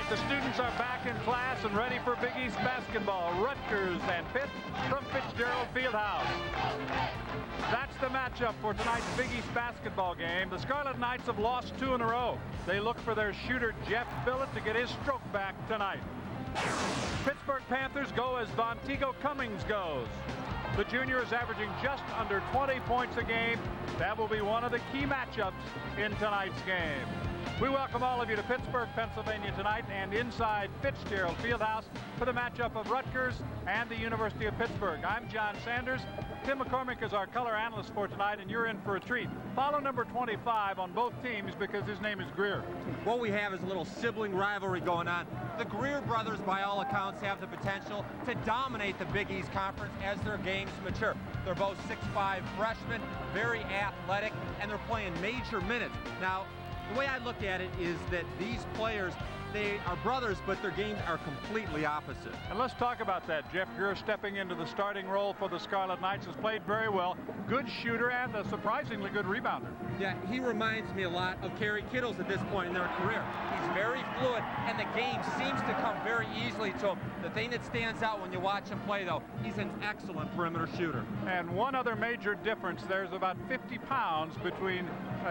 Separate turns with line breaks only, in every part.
The students are back in class and ready for Big East basketball. Rutgers and Pitt from Fitzgerald Fieldhouse. That's the matchup for tonight's Big East basketball game. The Scarlet Knights have lost 2 in a row. They look for their shooter Jeff Billett to get his stroke back tonight. Pittsburgh Panthers go as Vonteego Cummings goes. The junior is averaging just under 20 points a game. That will be one of the key matchups in tonight's game. We welcome all of you to Pittsburgh, Pennsylvania tonight and inside Fitzgerald Fieldhouse for the matchup of Rutgers and the University of Pittsburgh. I'm John Sanders. Tim McCormick is our color analyst for tonight, and you're in for a treat. Follow number 25 on both teams because his name is Greer.
What we have is a little sibling rivalry going on. The Greer brothers, by all accounts, have the potential to dominate the Big East Conference as their games mature. They're both 6'5" freshmen, very athletic, and they're playing major minutes. Now, the way I look at it is that these players, they are brothers, but their games are completely opposite.
And let's talk about that. Jeff Greer stepping into the starting role for the Scarlet Knights has played very well. Good shooter and a surprisingly good rebounder.
Yeah, he reminds me a lot of Kerry Kittles at this point in their career. He's very fluid, and the game seems to come very easily to him. The thing that stands out when you watch him play, though, he's an excellent perimeter shooter.
And one other major difference, there's about 50 pounds between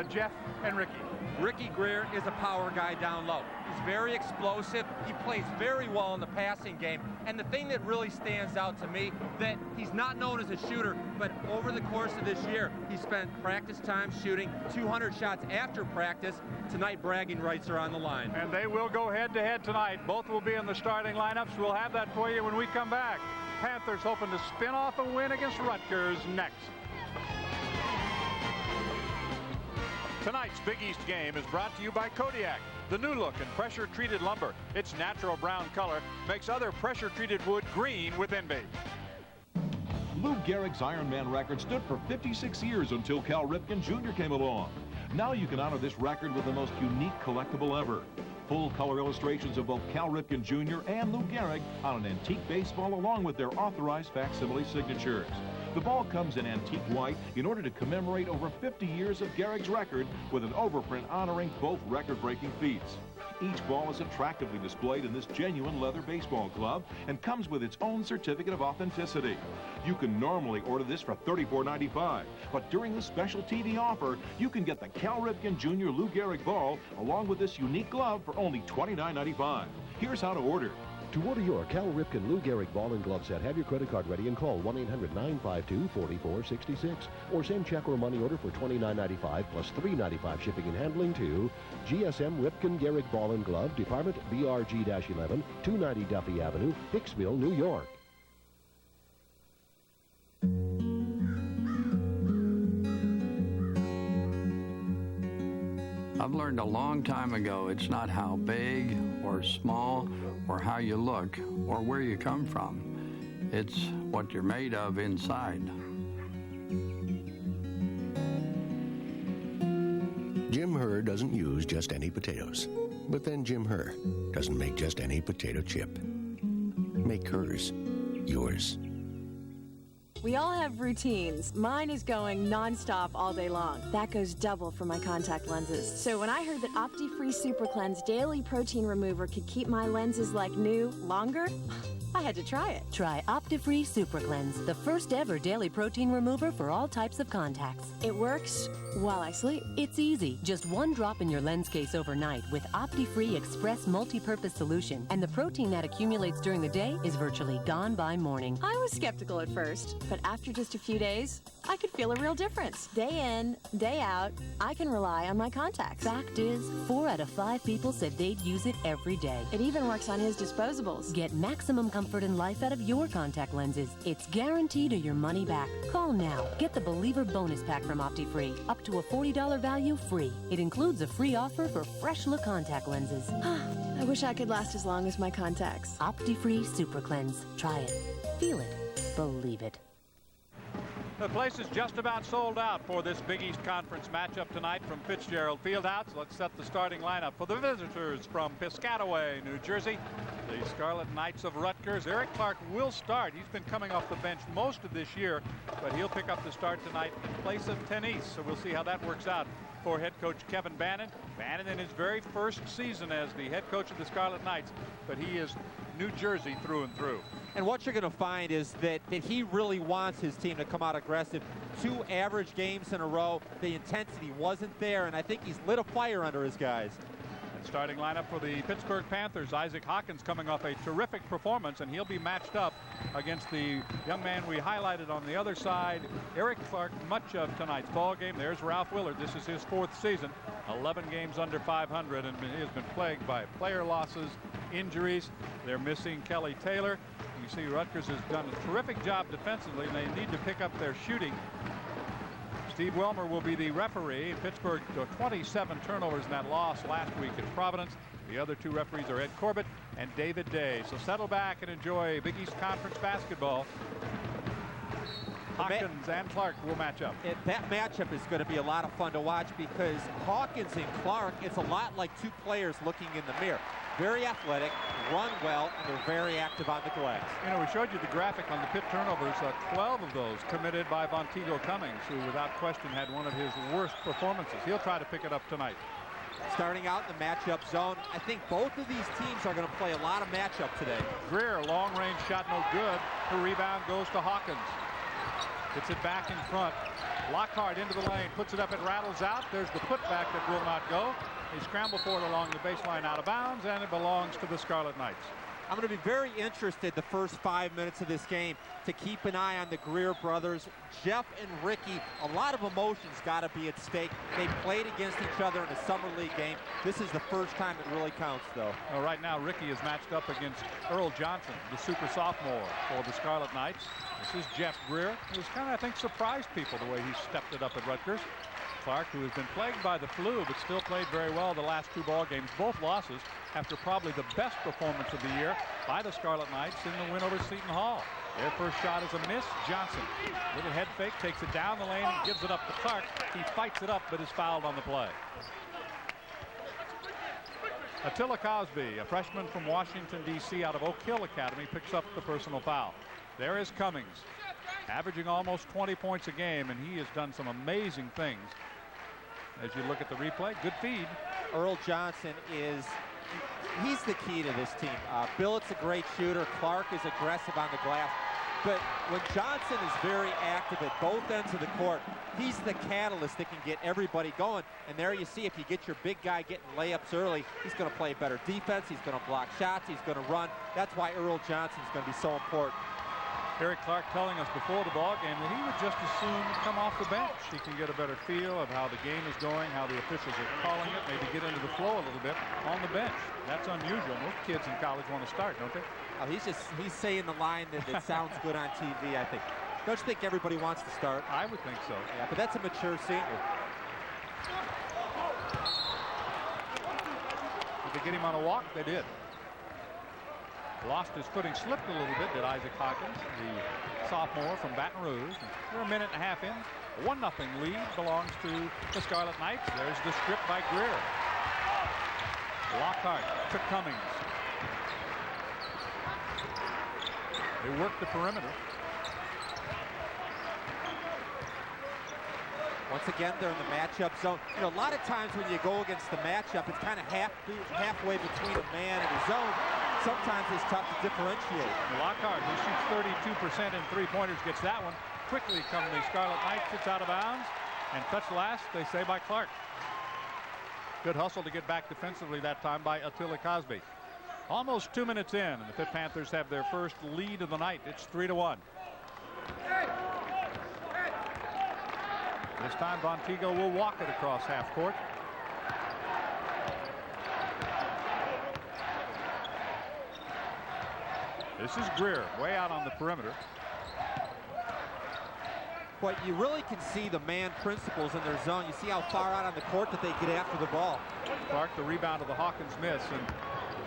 Jeff and Ricky.
Ricky Greer is a power guy down low. He's very explosive. He plays very well in the passing game. And the thing that really stands out to me, that he's not known as a shooter, but over the course of this year, he spent practice time shooting 200 shots after practice. Tonight, bragging rights are on the line.
And they will go head-to-head tonight. Both will be in the starting lineups. We'll have that for you when we come back. Panthers hoping to spin off a win against Rutgers next. Tonight's Big East game is brought to you by Kodiak. The new look in pressure-treated lumber. Its natural brown color makes other pressure-treated wood green with envy.
Lou Gehrig's Ironman record stood for 56 years until Cal Ripken Jr. came along. Now you can honor this record with the most unique collectible ever. Full-color illustrations of both Cal Ripken Jr. and Lou Gehrig on an antique baseball along with their authorized facsimile signatures. The ball comes in antique white in order to commemorate over 50 years of Gehrig's record with an overprint honoring both record-breaking feats. Each ball is attractively displayed in this genuine leather baseball glove and comes with its own certificate of authenticity. You can normally order this for $34.95, but during the special TV offer, you can get the Cal Ripken Jr. Lou Gehrig ball along with this unique glove for only $29.95. Here's how to order.
To order your Cal Ripken Lou Gehrig ball and glove set, have your credit card ready and call 1-800-952-4466 or send check or money order for $29.95 plus $3.95 shipping and handling to GSM Ripken Gehrig Ball and Glove, Department BRG-11, 290 Duffy Avenue, Hicksville, New York.
I've learned a long time ago it's not how big or small or how you look or where you come from. It's what you're made of inside.
Jim Herr doesn't use just any potatoes. But then Jim Herr doesn't make just any potato chip. Make hers yours.
We all have routines. Mine is going non-stop all day long. That goes double for my contact lenses. So when I heard that OptiFree Super Cleanse Daily Protein Remover could keep my lenses like new longer, I had to try it.
Try OptiFree Super Cleanse, the first ever daily protein remover for all types of contacts.
It works while I sleep.
It's easy. Just one drop in your lens case overnight with OptiFree Express Multi-Purpose Solution, and the protein that accumulates during the day is virtually gone by morning.
I was skeptical at first, but after just a few days, I could feel a real difference. Day in, day out, I can rely on my contacts.
Fact is, 4 out of 5 people said they'd use it every day.
It even works on his disposables.
Get maximum comfort and life out of your contact lenses. It's guaranteed or your money back. Call now. Get the Believer Bonus Pack from OptiFree. Up to a $40 value free. It includes a free offer for fresh look contact lenses.
I wish I could last as long as my contacts.
OptiFree Super Cleanse. Try it. Feel it. Believe it.
The place is just about sold out for this Big East Conference matchup tonight from Fitzgerald Fieldhouse. Let's set the starting lineup for the visitors from Piscataway, New Jersey. The Scarlet Knights of Rutgers. Eric Clark will start. He's been coming off the bench most of this year, but he'll pick up the start tonight in place of Tennis, so we'll see how that works out. for head coach Kevin Bannon. Bannon in his very first season as the head coach of the Scarlet Knights, but he is New Jersey through and through.
And what you're going to find is that he really wants his team to come out aggressive. 2 average games in a row. The intensity wasn't there, and I think he's lit a fire under his guys.
And starting lineup for the Pittsburgh Panthers, Isaac Hawkins coming off a terrific performance, and he'll be matched up against the young man we highlighted on the other side, Eric Clark, much of tonight's ball game. There's Ralph Willard. This is his 4th season, 11 games under 500, and he has been plagued by player losses, injuries. They're missing Kelly Taylor. You see Rutgers has done a terrific job defensively, and they need to pick up their shooting. Steve Welmer will be the referee. Pittsburgh 27 turnovers in that loss last week at Providence. The other 2 referees are Ed Corbett and David Day. So settle back and enjoy Big East Conference basketball. Hawkins and Clark will match up.
That matchup is going to be a lot of fun to watch because Hawkins and Clark, it's a lot like 2 players looking in the mirror. Very athletic, run well, and they're very active on the glass.
You know, we showed you the graphic on the Pitt turnovers. 12 of those committed by Vonteego Cummings, who without question had one of his worst performances. He'll try to pick it up tonight.
Starting out in the matchup zone, I think both of these teams are going to play a lot of matchup today.
Greer, long-range shot, no good. The rebound goes to Hawkins. Gets it back in front. Lockhart into the lane, puts it up, it rattles out. There's the putback that will not go. They scramble for it along the baseline out of bounds, and it belongs to the Scarlet Knights.
I'm going to be very interested the first 5 minutes of this game to keep an eye on the Greer brothers. Jeff and Ricky, a lot of emotions got to be at stake. They played against each other in a summer league game. This is the first time it really counts, though.
Well, right now, Ricky is matched up against Earl Johnson, the super sophomore for the Scarlet Knights. This is Jeff Greer, who's kind of, I think, surprised people the way he stepped it up at Rutgers. Clark, who has been plagued by the flu, but still played very well the last 2 ball games, both losses after probably the best performance of the year by the Scarlet Knights in the win over Seton Hall. Their first shot is a miss. Johnson, little head fake, takes it down the lane and gives it up to Clark. He fights it up, but is fouled on the play. Attila Cosby, a freshman from Washington, D.C. out of Oak Hill Academy, picks up the personal foul. There is Cummings, averaging almost 20 points a game, and he has done some amazing things. As you look at the replay, good feed.
Earl Johnson he's the key to this team. Billett's a great shooter. Clark is aggressive on the glass. But when Johnson is very active at both ends of the court, he's the catalyst that can get everybody going. And there you see, if you get your big guy getting layups early, he's going to play better defense. He's going to block shots. He's going to run. That's why Earl Johnson is going to be so important.
Eric Clark telling us before the ball game that he would just as soon come off the bench. He can get a better feel of how the game is going, how the officials are calling it, maybe get into the flow a little bit on the bench. That's unusual. Most kids in college want to start, don't they?
Oh, he's saying the line that sounds good on TV, I think. Don't you think everybody wants to start?
I would think so.
Yeah, but that's a mature senior.
Did they get him on a walk? They did. Lost his footing, slipped a little bit, did Isaac Hawkins, the sophomore from Baton Rouge. We're a minute and a half in. A 1-0 lead belongs to the Scarlet Knights. There's the strip by Greer. Lockhart to Cummings. They work the perimeter.
Once again, they're in the matchup zone. You know, a lot of times when you go against the matchup, it's kind of halfway between a man and his zone. Sometimes it's tough to differentiate.
Lockhart, who shoots 32% in three-pointers, gets that one. Quickly come the Scarlet Knights, it's out of bounds. And touched last, they say, by Clark. Good hustle to get back defensively that time by Attila Cosby. Almost 2 minutes in, and the Pitt Panthers have their first lead of the night. It's 3-1. This time, Vonteego will walk it across half court. This is Greer, way out on the perimeter.
But you really can see the man principles in their zone. You see how far out on the court that they get after the ball.
Clark, the rebound of the Hawkins miss. And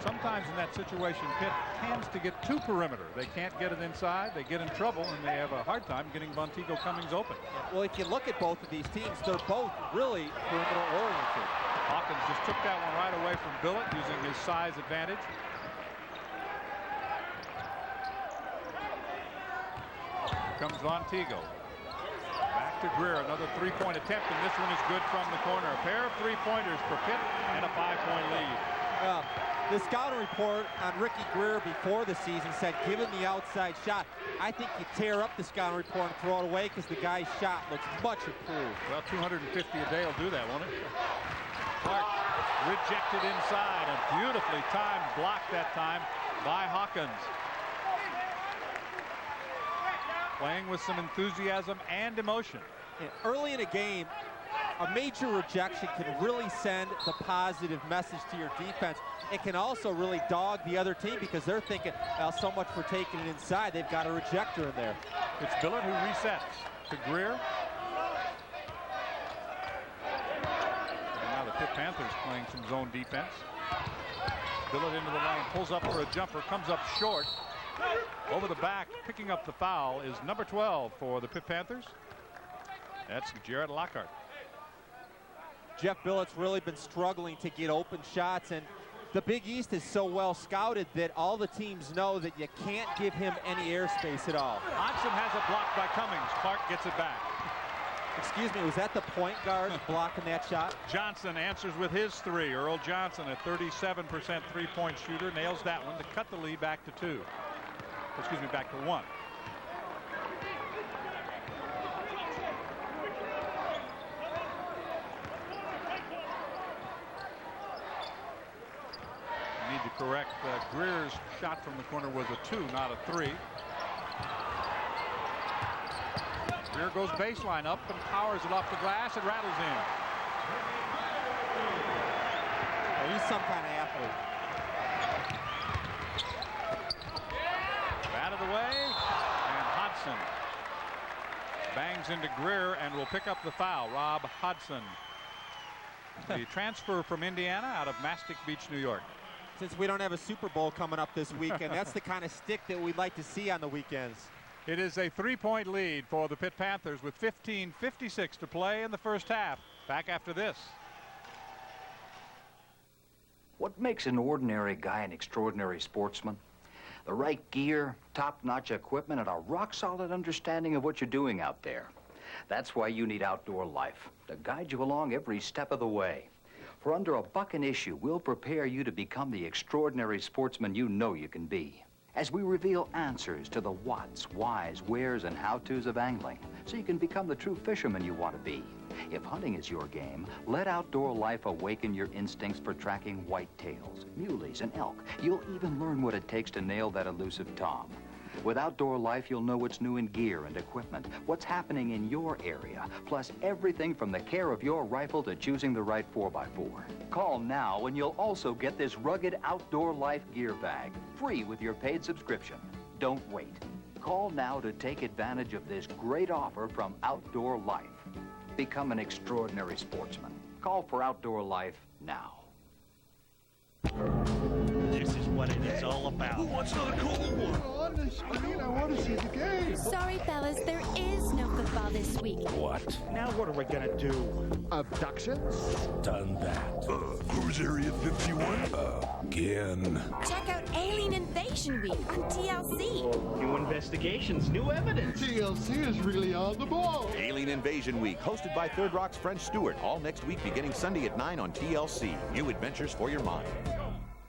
sometimes in that situation, Pitt tends to get to perimeter. They can't get it inside. They get in trouble, and they have a hard time getting Vonteego Cummings open.
Well, if you look at both of these teams, they're both really perimeter-oriented.
Hawkins just took that one right away from Billett using his size advantage. Here comes Vonteego. Back to Greer. Another three-point attempt, and this one is good from the corner. A pair of three-pointers for Pitt and a 5-point lead.
The scouting report on Ricky Greer before the season said, given the outside shot, I think you tear up the scouting report and throw it away because the guy's shot looks much improved.
Well, 250 a day will do that, won't it? Clark rejected inside, and beautifully timed block that time by Hawkins. Playing with some enthusiasm and emotion.
Early in a game, a major rejection can really send the positive message to your defense. It can also really dog the other team because they're thinking, well, so much for taking it inside. They've got a rejector in there.
It's Billett who resets to Greer. And now the Pitt Panthers playing some zone defense. Billett into the lane, pulls up for a jumper, comes up short. Over the back, picking up the foul is number 12 for the Pitt Panthers. That's Jared Lockhart.
Jeff Billett's really been struggling to get open shots, and the Big East is so well scouted that all the teams know that you can't give him any airspace at all.
Hodgson has it blocked by Cummings. Clark gets it back.
Excuse me, was that the point guard blocking that shot?
Johnson answers with his three. Earl Johnson, a 37% three-point shooter, nails that one to cut the lead back to 2. Excuse me, back to 1. Need to correct Greer's shot from the corner was a 2, not a 3. Greer goes baseline up and powers it off the glass and rattles in.
Oh, he's some kind of athlete.
Out of the way, and Hodgson bangs into Greer and will pick up the foul. Rob Hodgson, the transfer from Indiana out of Mastic Beach, New York.
Since we don't have a Super Bowl coming up this weekend, that's the kind of stick that we'd like to see on the weekends.
It is a 3-point lead for the Pitt Panthers with 15:56 to play in the first half. Back after this.
What makes an ordinary guy an extraordinary sportsman? The right gear, top-notch equipment, and a rock-solid understanding of what you're doing out there. That's why you need Outdoor Life, to guide you along every step of the way. For under $1 an issue, we'll prepare you to become the extraordinary sportsman you know you can be. As we reveal answers to the whats, whys, wheres, and how-tos of angling, so you can become the true fisherman you want to be. If hunting is your game, let Outdoor Life awaken your instincts for tracking whitetails, muleys, and elk. You'll even learn what it takes to nail that elusive tom. With Outdoor Life, you'll know what's new in gear and equipment, what's happening in your area, plus everything from the care of your rifle to choosing the right 4x4. Call now and you'll also get this rugged Outdoor Life gear bag, free with your paid subscription. Don't wait. Call now to take advantage of this great offer from Outdoor Life. Become an extraordinary sportsman. Call for Outdoor Life now.
This is what it is all about. Who wants another cold one?
On the screen, I want to see the game.
Sorry, fellas, there is no football this week.
What? Now what are we gonna do?
Abductions?
Done that. Cruise Area 51? Again.
Check out Alien Invasion Week on TLC.
New investigations, new evidence.
TLC is really on the ball.
Alien Invasion Week, hosted by Third Rock's French Stewart, all next week beginning Sunday at 9 on TLC. New adventures for your mind.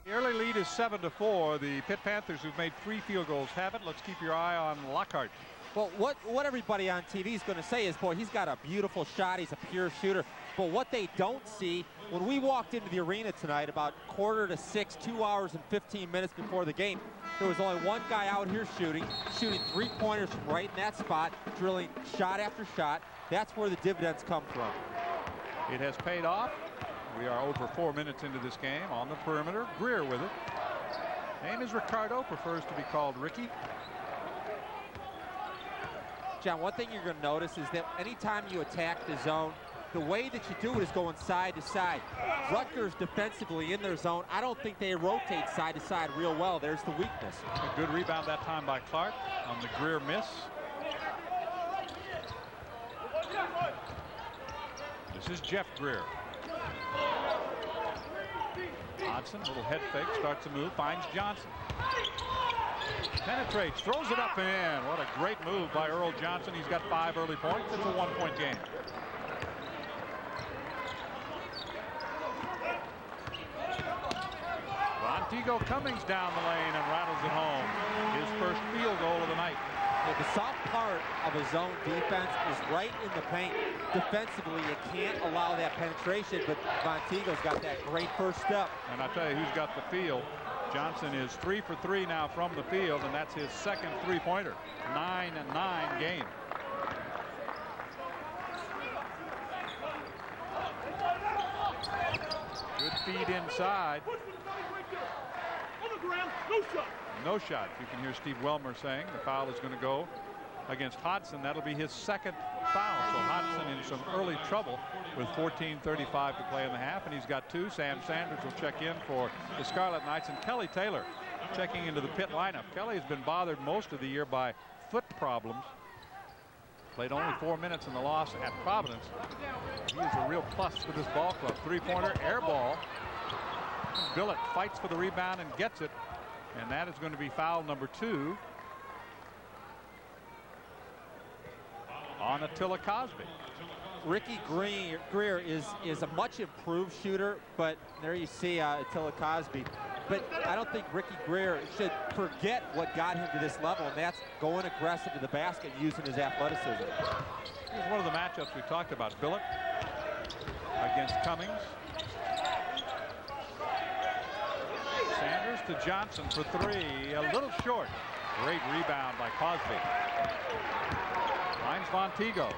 The early lead is 7-4. The Pitt Panthers, who've made 3 field goals, have it. Let's keep your eye on Lockhart.
Well, what everybody on TV is going to say is, boy, he's got a beautiful shot. He's a pure shooter. But what they don't see, when we walked into the arena tonight about 5:45, 2 hours and 15 minutes before the game, there was only one guy out here shooting 3-pointers from right in that spot, drilling shot after shot. That's where the dividends come from.
It has paid off. We are over 4 minutes into this game on the perimeter. Greer with it. Name is Ricardo, prefers to be called Ricky.
John, one thing you're going to notice is that anytime you attack the zone, the way that you do it is going side to side. Rutgers defensively in their zone, I don't think they rotate side to side real well. There's the weakness.
A good rebound that time by Clark on the Greer miss. This is Jeff Greer. Hodgson, little head fake, starts a move, finds Johnson. Penetrates, throws it up and in. What a great move by Earl Johnson. He's got 5 early points. It's a 1-point game. Montego Cummings down the lane and rattles it home. His first field goal of the night.
Yeah, the soft part of his zone defense is right in the paint. Defensively, you can't allow that penetration, but Montego's got that great first step.
And I tell you who's got the field. Johnson is 3 for 3 now from the field, and that's his second three-pointer. 9-9 game. Good feed inside. No shot. You can hear Steve Welmer saying the foul is going to go against Hodgson. That'll be his second foul. So Hodgson in some early trouble with 14:35 to play in the half, and he's got 2. Sam Sanders will check in for the Scarlet Knights, and Kelly Taylor checking into the Pitt lineup. Kelly has been bothered most of the year by foot problems. Played only 4 minutes in the loss at Providence. He is a real plus for this ball club. Three-pointer, air ball. Billett fights for the rebound and gets it. And that is going to be foul number 2 on Attila Cosby.
Ricky Greer is a much improved shooter, but there you see Attila Cosby. But I don't think Ricky Greer should forget what got him to this level, and that's going aggressive to the basket and using his athleticism.
Here's one of the matchups we talked about. Billett against Cummings. Sanders to Johnson for 3. A little short. Great rebound by Cosby. Finds Montego.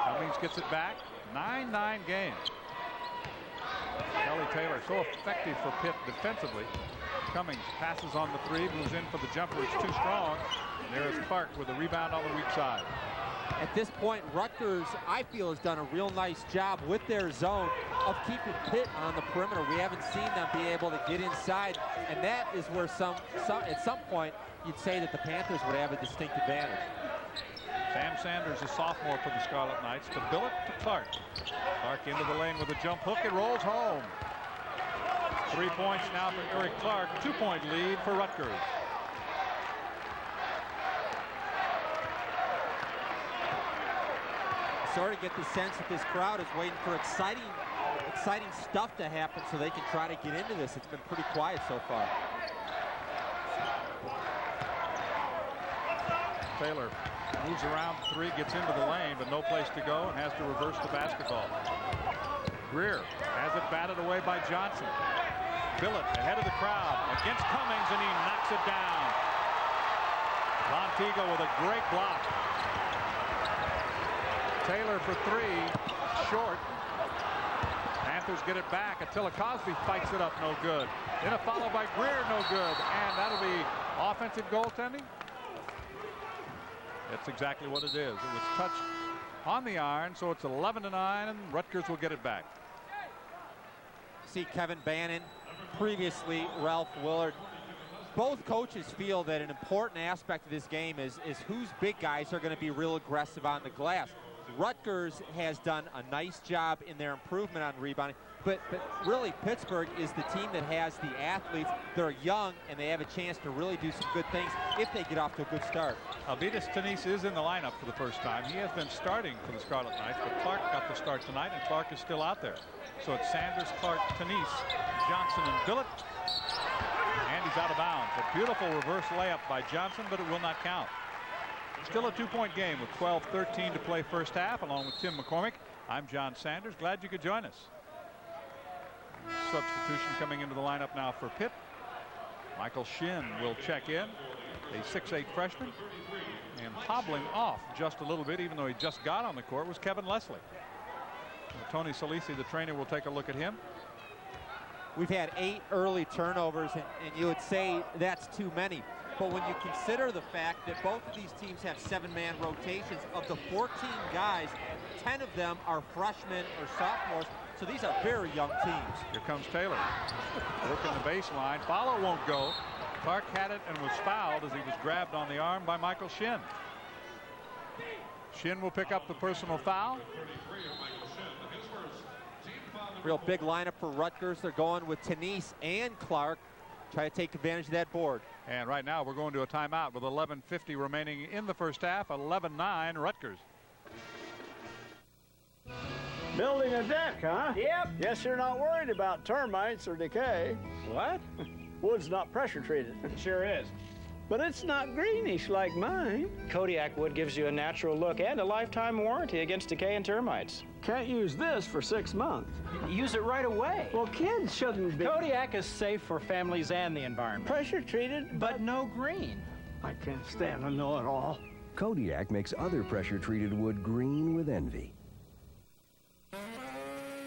Cummings gets it back. 9-9 game. Kelly Taylor so effective for Pitt defensively. Cummings passes on the 3, moves in for the jumper. It's too strong. And there is Clark with a rebound on the weak side.
At this point, Rutgers, I feel, has done a real nice job with their zone of keeping Pitt on the perimeter. We haven't seen them be able to get inside, and that is where at some point you'd say that the Panthers would have a distinct advantage.
Sam Sanders, a sophomore for the Scarlet Knights, to Billett to Clark. Clark into the lane with a jump hook. It rolls home. 3 points now for Eric Clark. 2-point lead for Rutgers.
Sort of get the sense that this crowd is waiting for exciting stuff to happen so they can try to get into this. It's been pretty quiet so far.
Taylor moves around 3, gets into the lane, but no place to go, and has to reverse the basketball. Greer has it batted away by Johnson. Billett ahead of the crowd against Cummings, and he knocks it down. Montego with a great block. Taylor for 3, short. Panthers get it back. Attila Cosby fights it up, no good. Then a follow by Greer, no good. And that'll be offensive goaltending. That's exactly what it is. It was touched on the iron, so it's 11-9, and Rutgers will get it back.
See Kevin Bannon, previously Ralph Willard. Both coaches feel that an important aspect of this game is whose big guys are going to be real aggressive on the glass. Rutgers has done a nice job in their improvement on rebounding, but really Pittsburgh is the team that has the athletes. They're young, and they have a chance to really do some good things if they get off to a good start.
Alvidas Tanis is in the lineup for the first time. He has been starting for the Scarlet Knights, but Clark got the start tonight, and Clark is still out there. So it's Sanders, Clark, Tanis, Johnson, and Billett. And he's out of bounds. A beautiful reverse layup by Johnson, but it will not count. Still a 2-point game with 12:13 to play first half. Along with Tim McCormick, I'm John Sanders. Glad you could join us. Substitution coming into the lineup now for Pitt. Michael Shin will check in, a 6'8" freshman. And hobbling off just a little bit, even though he just got on the court, was Kevin Leslie. Tony Salisi, the trainer, will take a look at him.
We've had 8 early turnovers, and you would say that's too many. But when you consider the fact that both of these teams have 7-man rotations, of the 14 guys, 10 of them are freshmen or sophomores, so these are very young teams.
Here comes Taylor. Working the baseline. Follow won't go. Clark had it and was fouled as he was grabbed on the arm by Michael Shin. Shin will pick up the personal foul.
Real big lineup for Rutgers. They're going with Tanis and Clark. Try to take advantage of that board.
And right now we're going to a timeout with 11:50 remaining in the first half. 11-9 Rutgers.
Building a deck, huh? Yep. Guess you're not worried about termites or decay. What? Wood's not pressure treated. It sure is. But it's not greenish like mine.
Kodiak wood gives you a natural look and a lifetime warranty against decay and termites.
Can't use this for 6 months.
Use it right away.
Well, kids shouldn't be.
Kodiak is safe for families and the environment.
Pressure treated,
but no green.
I can't stand a know-it-all.
Kodiak makes other pressure treated wood green with envy.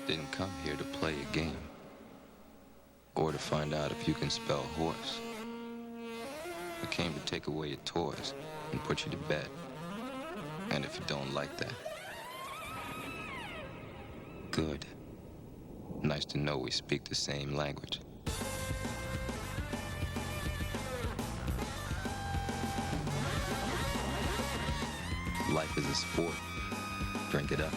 Didn't come here to play a game or to find out if you can spell horse. I came to take away your toys and put you to bed. And if you don't like that, good. Nice to know we speak the same language. Life is a sport. Drink it up.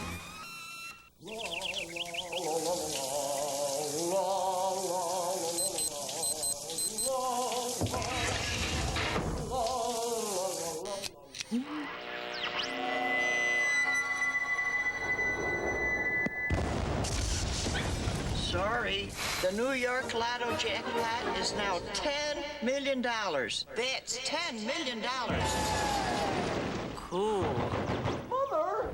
Sorry, the New York Lotto jackpot is now $10 million. That's $10 million. Cool.
Mother!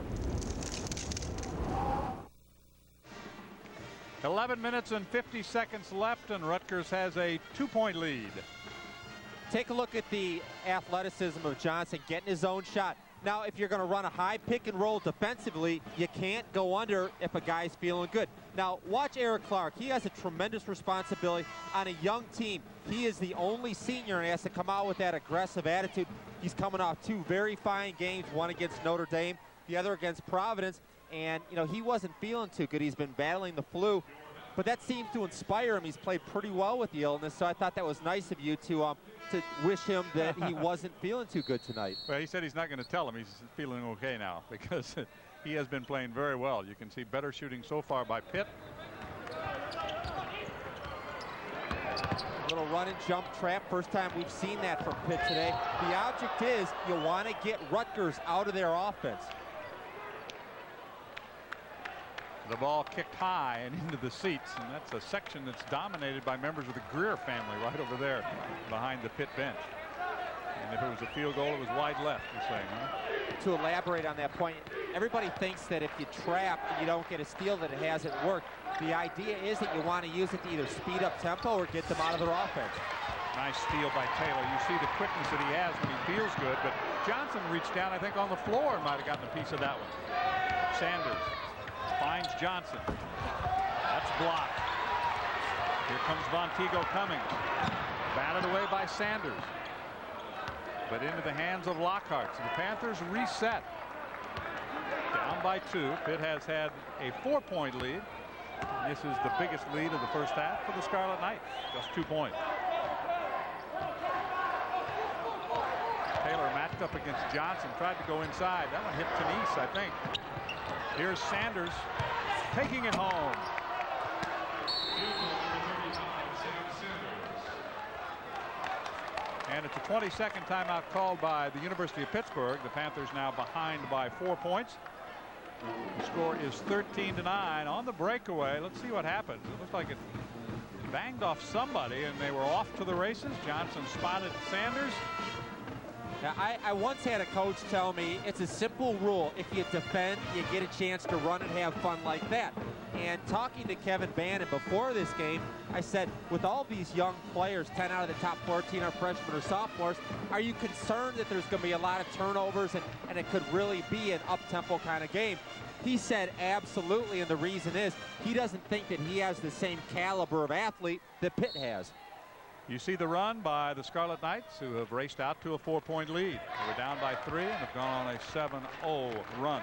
11 minutes and 50 seconds left, and Rutgers has a 2-point lead.
Take a look at the athleticism of Johnson getting his own shot. Now, if you're going to run a high pick and roll defensively, you can't go under if a guy's feeling good. Now, watch Eric Clark. He has a tremendous responsibility on a young team. He is the only senior and has to come out with that aggressive attitude. He's coming off 2 very fine games, one against Notre Dame, the other against Providence. And, you know, he wasn't feeling too good. He's been battling the flu. But that seems to inspire him. He's played pretty well with the illness, so I thought that was nice of you to wish him that he wasn't feeling too good tonight.
Well, he said he's not going to tell him he's feeling okay now because he has been playing very well. You can see better shooting so far by Pitt.
A little run and jump trap. First time we've seen that from Pitt today. The object is you want to get Rutgers out of their offense.
The ball kicked high and into the seats, and that's a section that's dominated by members of the Greer family right over there behind the Pitt bench. And if it was a field goal, it was wide left, you're saying, huh?
To elaborate on that point, everybody thinks that if you trap and you don't get a steal that it hasn't worked. The idea is that you want to use it to either speed up tempo or get them out of their offense.
Nice steal by Taylor. You see the quickness that he has when he feels good, but Johnson reached down, I think, on the floor and might have gotten a piece of that one. Sanders finds Johnson. That's blocked. Here comes Montego Cummings. Batted away by Sanders. But into the hands of Lockhart. So the Panthers reset. Down by 2. Pitt has had a 4-point lead. And this is the biggest lead of the first half for the Scarlet Knights. Just 2 points. Taylor matched up against Johnson. Tried to go inside. That one hit Tenise, I think. Here's Sanders taking it home. And it's a 20-second timeout called by the University of Pittsburgh. The Panthers now behind by 4 points. The score is 13-9 on the breakaway. Let's see what happens. It looks like it banged off somebody and they were off to the races. Johnson spotted Sanders.
Now, I once had a coach tell me it's a simple rule. If you defend, you get a chance to run and have fun like that. And talking to Kevin Bannon before this game, I said, with all these young players, 10 out of the top 14 are freshmen or sophomores, are you concerned that there's going to be a lot of turnovers and it could really be an up-tempo kind of game? He said absolutely, and the reason is he doesn't think that he has the same caliber of athlete that Pitt has.
You see the run by the Scarlet Knights, who have raced out to a 4-point lead. They were down by 3 and have gone on a 7-0 run.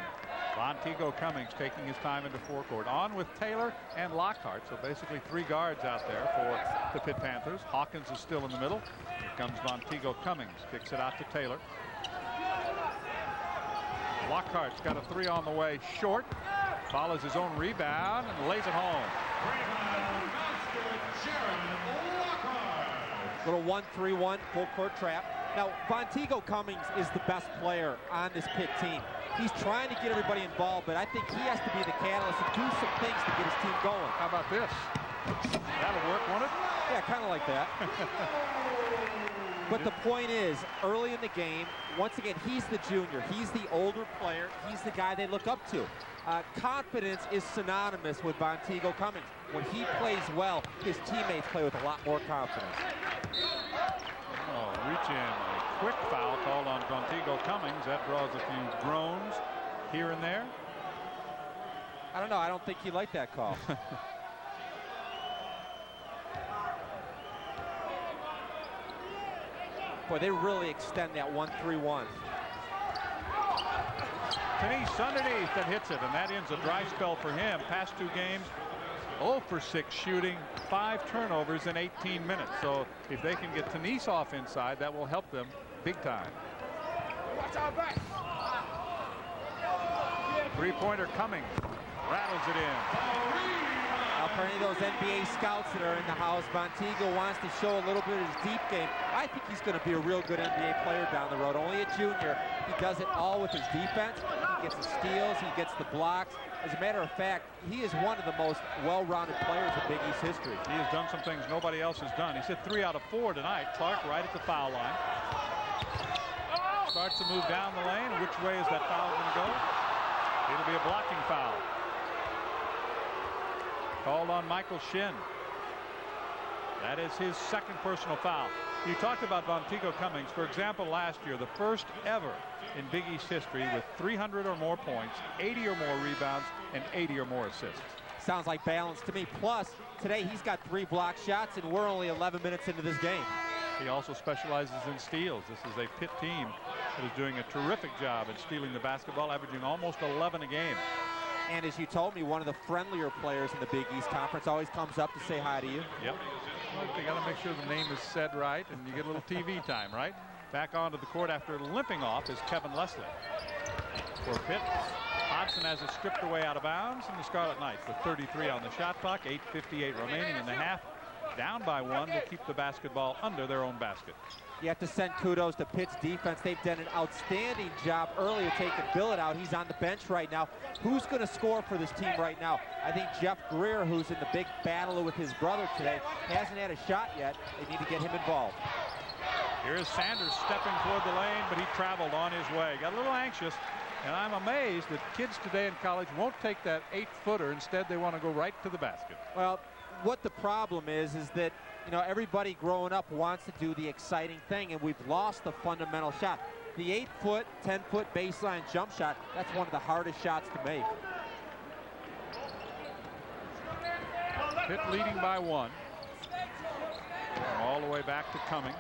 Montego Cummings taking his time into forecourt. On with Taylor and Lockhart. So basically 3 guards out there for the Pitt Panthers. Hawkins is still in the middle. Here comes Montego Cummings. Kicks it out to Taylor. Lockhart's got a 3 on the way short. Follows his own rebound and lays it home.
Little 1-3-1 full court trap. Now, Vonteego Cummings is the best player on this Pitt team. He's trying to get everybody involved, but I think he has to be the catalyst and do some things to get his team going.
How about this? That'll work, won't it?
Yeah, kind of like that. But the point is, early in the game, once again, he's the junior. He's the older player. He's the guy they look up to. Confidence is synonymous with Vonteego Cummings. When he plays well, his teammates play with a lot more confidence.
Oh, reach in. A quick foul called on Vonteego Cummings. That draws a few groans here and there.
I don't know. I don't think he liked that call. Boy, they really extend that 1-3-1.
Denise underneath and hits it, and that ends a dry spell for him. Past 2 games, 0 for 6 shooting, 5 turnovers in 18 minutes. So if they can get Denise off inside, that will help them big time. Three-pointer Cummings rattles it in.
Now, for any of those NBA scouts that are in the house, Vonteego wants to show a little bit of his deep game. I think he's going to be a real good NBA player down the road. Only a junior. He does it all with his defense. He gets the steals. He gets the blocks. As a matter of fact, he is one of the most well-rounded players in Big East history.
He has done some things nobody else has done. He's hit 3 out of 4 tonight. Clark right at the foul line. Starts to move down the lane. Which way is that foul going to go? It'll be a blocking foul. Called on Michael Shin. That is his second personal foul. You talked about Vonteego Cummings. For example, last year, the first ever in Big East history with 300 or more points, 80 or more rebounds, and 80 or more assists.
Sounds like balance to me. Plus, today he's got 3 block shots, and we're only 11 minutes into this game.
He also specializes in steals. This is a Pitt team that is doing a terrific job at stealing the basketball, averaging almost 11 a game.
And as you told me, one of the friendlier players in the Big East Conference always comes up to say hi to you.
Yep. Well, they got to make sure the name is said right, and you get a little TV time, right? Back onto the court after limping off is Kevin Leslie. For Pitt, Hodgson has it stripped away out of bounds, and the Scarlet Knights with 33 on the shot clock, 8:58 remaining in the half. Down by 1 will keep the basketball under their own basket.
You have to send kudos to Pitt's defense. They've done an outstanding job earlier taking Billett out. He's on the bench right now. Who's going to score for this team right now? I think Jeff Greer, who's in the big battle with his brother today, hasn't had a shot yet. They need to get him involved.
Here's Sanders stepping toward the lane, but he traveled on his way. Got a little anxious, and I'm amazed that kids today in college won't take that 8-footer. Instead, they want to go right to the basket.
Well, what the problem is that, you know, everybody growing up wants to do the exciting thing, and we've lost the fundamental shot. The 8-foot, 10-foot baseline jump shot, that's one of the hardest shots to make.
Pitt leading by 1. All the way back to Cummings.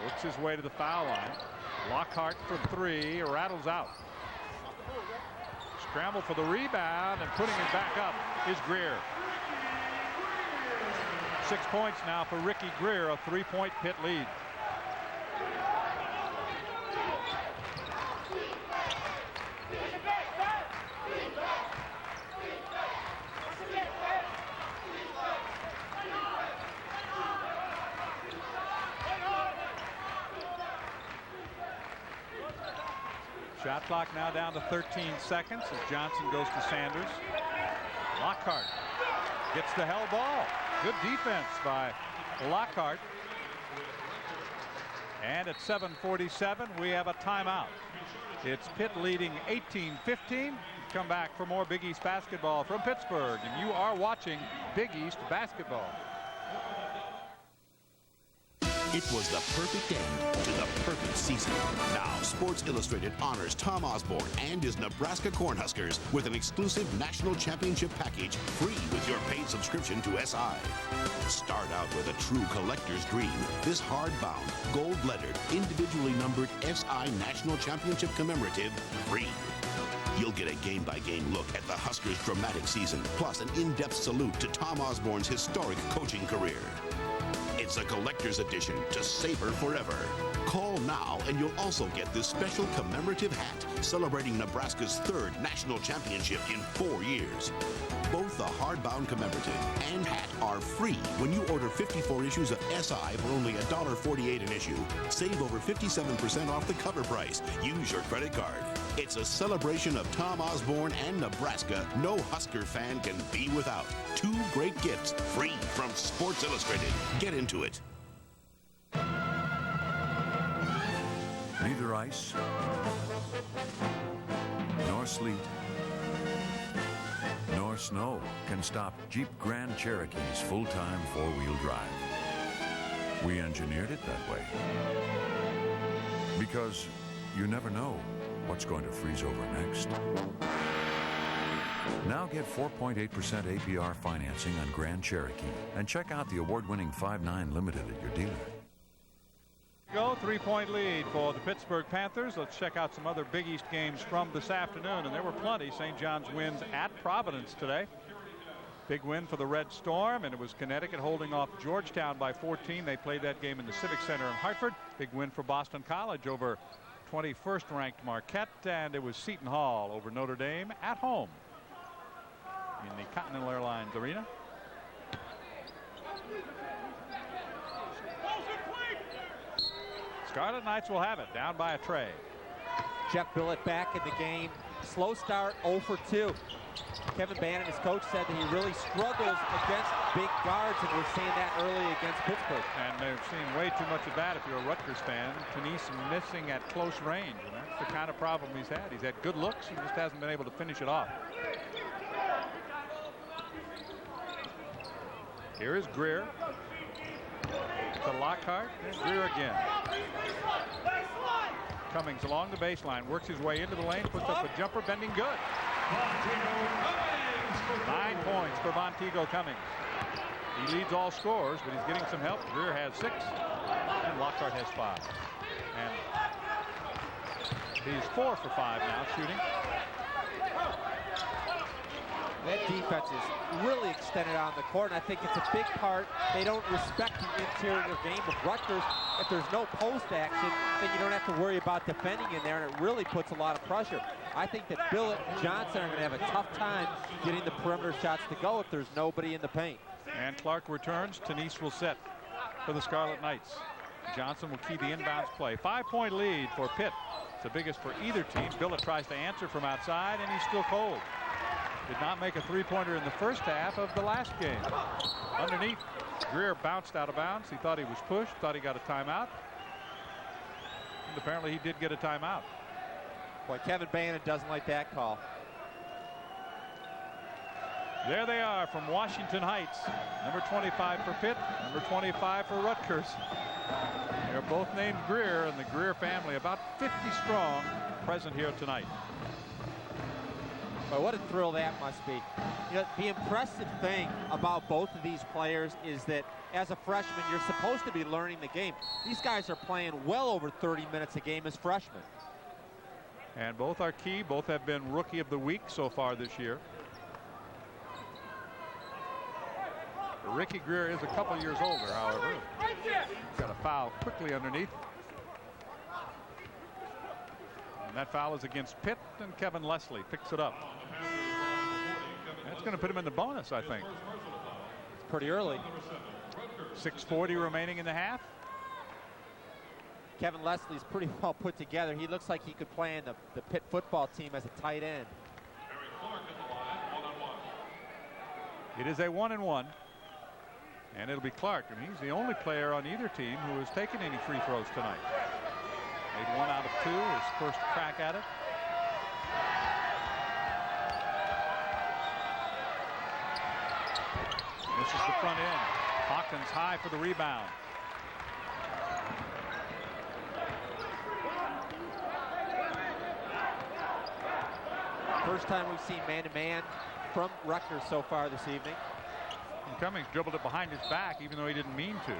Works his way to the foul line. Lockhart for 3, rattles out. Scramble for the rebound, and putting it back up is Greer. 6 points now for Ricky Greer, a 3-point Pitt lead. Shot clock now down to 13 seconds as Johnson goes to Sanders. Lockhart gets the hell ball. Good defense by Lockhart. And at 7:47, we have a timeout. It's Pitt leading 18-15. Come back for more Big East basketball from Pittsburgh, and you are watching Big East basketball.
It was the perfect end to the perfect season. Now, Sports Illustrated honors Tom Osborne and his Nebraska Cornhuskers with an exclusive national championship package free with your paid subscription to SI. Start out with a true collector's dream. This hardbound, gold-lettered, individually numbered SI National Championship commemorative free. You'll get a game-by-game look at the Huskers' dramatic season, plus an in-depth salute to Tom Osborne's historic coaching career. It's a collector's edition to savor forever. Call now and you'll also get this special commemorative hat celebrating Nebraska's 3rd national championship in 4 years. Both the hardbound commemorative and hat are free when you order 54 issues of SI for only $1.48 an issue. Save over 57% off the cover price. Use your credit card. It's a celebration of Tom Osborne and Nebraska no Husker fan can be without. 2 great gifts free from Sports Illustrated. Get into it.
Neither ice nor sleet nor snow can stop Jeep Grand Cherokee's full-time 4-wheel drive. We engineered it that way. Because you never know what's going to freeze over next. Now get 4.8% APR financing on Grand Cherokee and check out the award-winning 5.9 Limited at your dealer.
Go 3-point lead for the Pittsburgh Panthers. Let's check out some other Big East games from this afternoon, and there were plenty. St. John's wins at Providence today. Big win for the Red Storm, and it was Connecticut holding off Georgetown by 14. They played that game in the Civic Center in Hartford. Big win for Boston College over 21st ranked Marquette, and it was Seton Hall over Notre Dame at home in the Continental Airlines Arena. Scarlet Knights will have it, down by a tray.
Jeff Billett back in the game. Slow start, 0 for 2. Kevin Bannon, his coach, said that he really struggles against big guards, and we're seeing that early against Pittsburgh.
And they've seen way too much of that if you're a Rutgers fan. Tenise missing at close range, and that's the kind of problem he's had. He's had good looks, he just hasn't been able to finish it off. Here is Greer. To Lockhart, and Greer again. Cummings along the baseline, works his way into the lane, puts up a jumper, bending good. 9 points for Montego Cummings. He leads all scorers, but he's getting some help. Greer has 6, and Lockhart has 5. And he's 4 for 5 now, shooting.
That defense is really extended on the court, and I think it's a big part. They don't respect the interior game of Rutgers. If there's no post action, then you don't have to worry about defending in there, and it really puts a lot of pressure. I think that Billett and Johnson are going to have a tough time getting the perimeter shots to go if there's nobody in the paint.
And Clark returns. Tenise will set for the Scarlet Knights. Johnson will key the inbounds play. 5-point lead for Pitt. It's the biggest for either team. Billett tries to answer from outside, and he's still cold. Did not make a 3-pointer in the first half of the last game. Underneath, Greer bounced out of bounds. He thought he was pushed, thought he got a timeout. And apparently he did get a timeout.
Boy, Kevin Bannon doesn't like that call.
There they are from Washington Heights. Number 25 for Pitt, number 25 for Rutgers. They're both named Greer, and the Greer family, about 50 strong, present here tonight.
But what a thrill that must be. You know, the impressive thing about both of these players is that as a freshman, you're supposed to be learning the game. These guys are playing well over 30 minutes a game as freshmen.
And both are key. Both have been Rookie of the Week so far this year. Ricky Greer is a couple years older, however. He's got a foul quickly underneath. And that foul is against Pitt, and Kevin Leslie picks it up. That's going to put him in the bonus, I think.
It's pretty early.
6:40 remaining in the half.
Kevin Leslie's pretty well put together. He looks like he could play in the Pitt football team as a tight end.
It is a 1-and-1. And it'll be Clark, and he's the only player on either team who has taken any free throws tonight. Made 1 out of 2, his first crack at it. Misses the front end. Hawkins high for the rebound.
First time we've seen man-to-man from Rutgers so far this evening.
And Cummings dribbled it behind his back, even though he didn't mean to.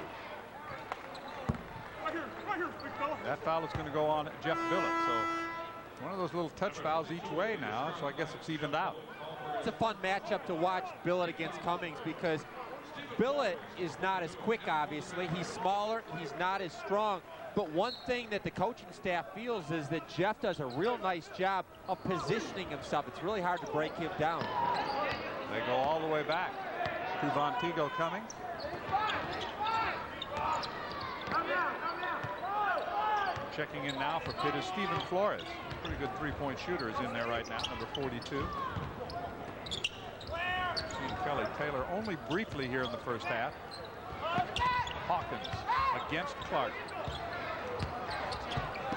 That foul is going to go on Jeff Billett. So one of those little touch fouls each way now. So I guess it's evened out.
It's a fun matchup to watch Billett against Cummings because Billett is not as quick, obviously. He's smaller. He's not as strong. But one thing that the coaching staff feels is that Jeff does a real nice job of positioning himself. It's really hard to break him down.
They go all the way back. Tuvantigo coming. Checking in now for Pitt is Stephen Flores. Pretty good three-point shooter is in there right now, number 42. Seen Kelly Taylor only briefly here in the first half. Hawkins against Clark.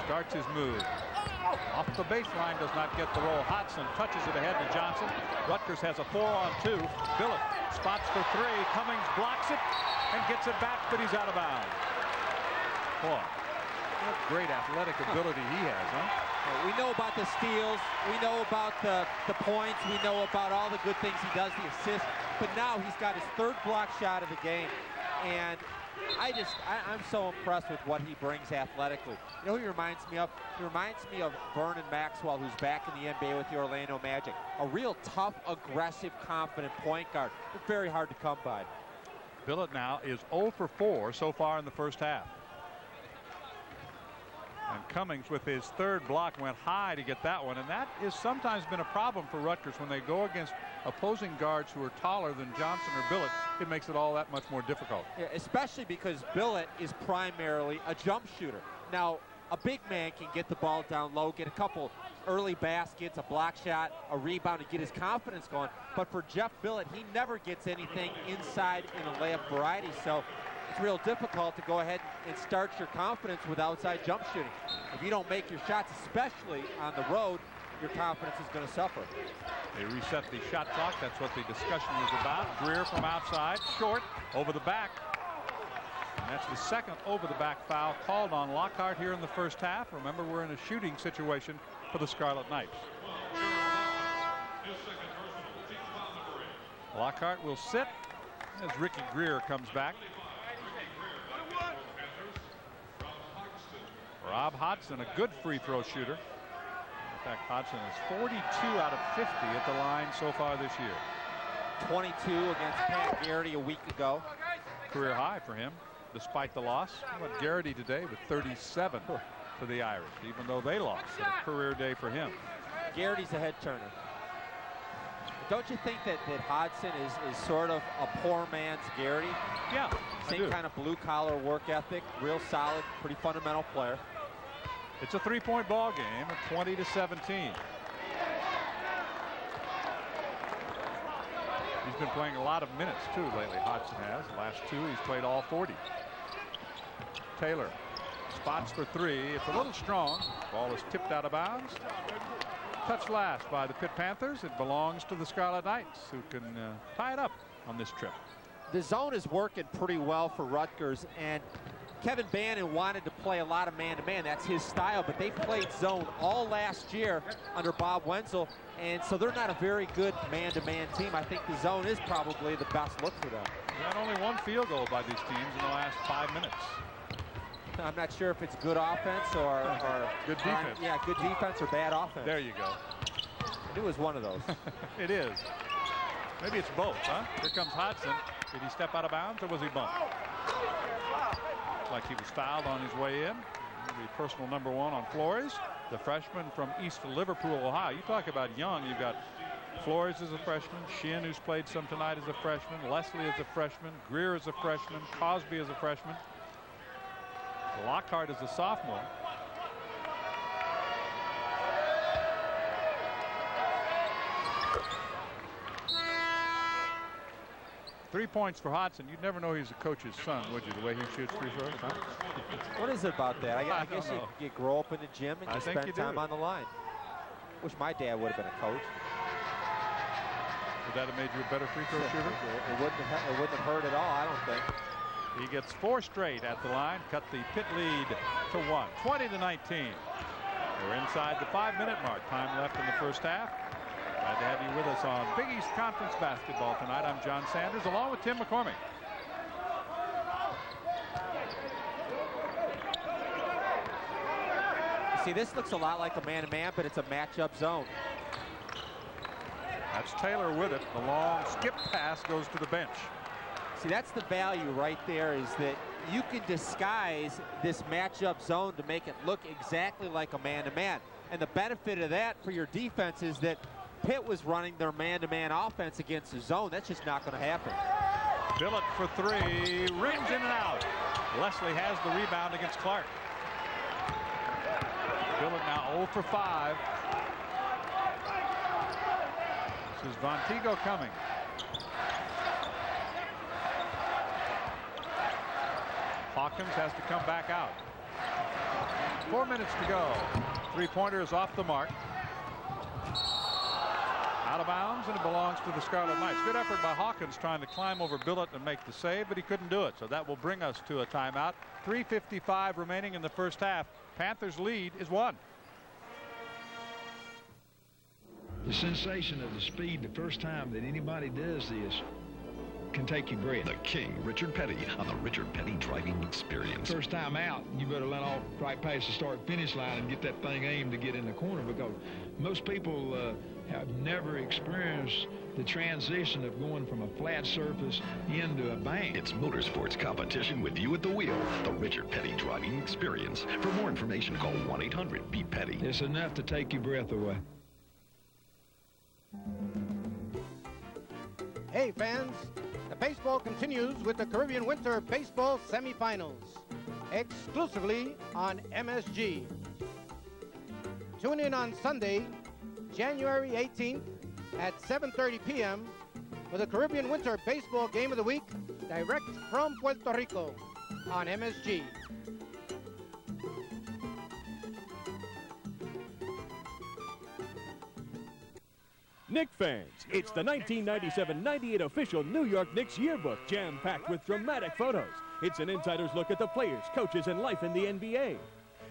Starts his move. Off the baseline, does not get the roll. Hodson touches it ahead to Johnson. Rutgers has a 4-on-2. Billett spots for three. Cummings blocks it and gets it back, but he's out of bounds. Boy, what great athletic ability he has, huh?
We know about the steals. We know about the points. We know about all the good things he does, the assists. But now he's got his third block shot of the game. And I'm so impressed with what he brings athletically. You know who he reminds me of? He reminds me of Vernon Maxwell, who's back in the NBA with the Orlando Magic. A real tough, aggressive, confident point guard. It's very hard to come by.
Billett now is 0 for 4 so far in the first half. And Cummings with his third block went high to get that one, and that has sometimes been a problem for Rutgers when they go against opposing guards who are taller than Johnson or Billett. It makes it all that much more difficult.
Yeah, especially because Billett is primarily a jump shooter. Now, a big man can get the ball down low, get a couple early baskets, a block shot, a rebound to get his confidence going. But for Jeff Billett, he never gets anything inside in a layup variety. So it's real difficult to go ahead and start your confidence with outside jump shooting. If you don't make your shots, especially on the road, your confidence is going to suffer.
They reset the shot clock. That's what the discussion was about. Greer from outside, short, over the back. And that's the second over-the-back foul called on Lockhart here in the first half. Remember, we're in a shooting situation for the Scarlet Knights. Lockhart will sit as Ricky Greer comes back. Rob Hodson, a good free throw shooter. In fact, Hodson is 42 out of 50 at the line so far this year.
22 against Pat Garrity a week ago.
Career high for him, despite the loss. How about Garrity today with 37 for the Irish, even though they lost. So a career day for him.
Garrity's a head turner. Don't you think that Hodson is sort of a poor man's Garrity?
Yeah,
same kind of blue-collar work ethic, real solid, pretty fundamental player.
It's a three-point ball game, 20-17. He's been playing a lot of minutes too lately. Hodson has. The last two, he's played all 40. Taylor spots for three. It's a little strong. Ball is tipped out of bounds. Touched last by the Pitt Panthers. It belongs to the Scarlet Knights, who can tie it up on this trip.
The zone is working pretty well for Rutgers, and Kevin Bannon wanted to play a lot of man-to-man. That's his style, but they played zone all last year under Bob Wenzel, and so they're not a very good man-to-man team. I think the zone is probably the best look for them.
We had only one field goal by these teams in the last 5 minutes.
I'm not sure if it's good offense or
good defense.
Yeah, good defense or bad offense.
There you go.
I knew it was one of those.
It is. Maybe it's both, huh? Here comes Hodson. Did he step out of bounds or was he bumped? Like he was fouled on his way in. Maybe personal number 1 on Flores, the freshman from East Liverpool, Ohio. You talk about young. You've got Flores as a freshman, Shin, who's played some tonight as a freshman, Leslie as a freshman, Greer as a freshman, Cosby as a freshman. Lockhart is a sophomore. Three points for Hodson. You'd never know he's a coach's son, would you, the way he shoots free throws? Huh?
What is it about that? I guess you grow up in the gym and you spend time on the line. Wish my dad would have been a coach.
Would that have made you a better free throw shooter?
It wouldn't have hurt at all, I don't think.
He gets 4 straight at the line, cut the Pitt lead to 1, 20-19. We're inside the 5-minute mark. Time left in the first half. Glad to have you with us on Big East Conference basketball tonight. I'm John Sanders, along with Tim McCormick.
See, this looks a lot like a man-to-man, but it's a matchup zone.
That's Taylor with it. The long skip pass goes to the bench.
See, that's the value right there, is that you can disguise this matchup zone to make it look exactly like a man-to-man. And the benefit of that for your defense is that Pitt was running their man-to-man offense against the zone. That's just not going to happen.
Billett for three, rings in and out. Leslie has the rebound against Clark. Billett now 0 for 5. This is Vontigo coming. Hawkins has to come back out. 4 minutes to go. Three-pointer is off the mark. Out of bounds, and it belongs to the Scarlet Knights. Good effort by Hawkins trying to climb over Billett and make the save, but he couldn't do it. So that will bring us to a timeout. 3:55 remaining in the first half. Panthers' lead is 1.
The sensation of the speed the first time that anybody does this can take your breath.
The King, Richard Petty, on the Richard Petty Driving Experience.
First time out, you better let off right past the start-finish line and get that thing aimed to get in the corner, because most people have never experienced the transition of going from a flat surface into a bank.
It's motorsports competition with you at the wheel. The Richard Petty Driving Experience. For more information, call 1-800-BE-PETTY.
It's enough to take your breath away.
Hey fans, the baseball continues with the Caribbean Winter Baseball Semifinals, exclusively on MSG. Tune in on Sunday, January 18th at 7:30 p.m. for the Caribbean Winter Baseball Game of the Week, direct from Puerto Rico on MSG.
Knicks fans, it's the 1997-98 official New York Knicks yearbook, jam-packed with dramatic photos. It's an insider's look at the players, coaches, and life in the NBA.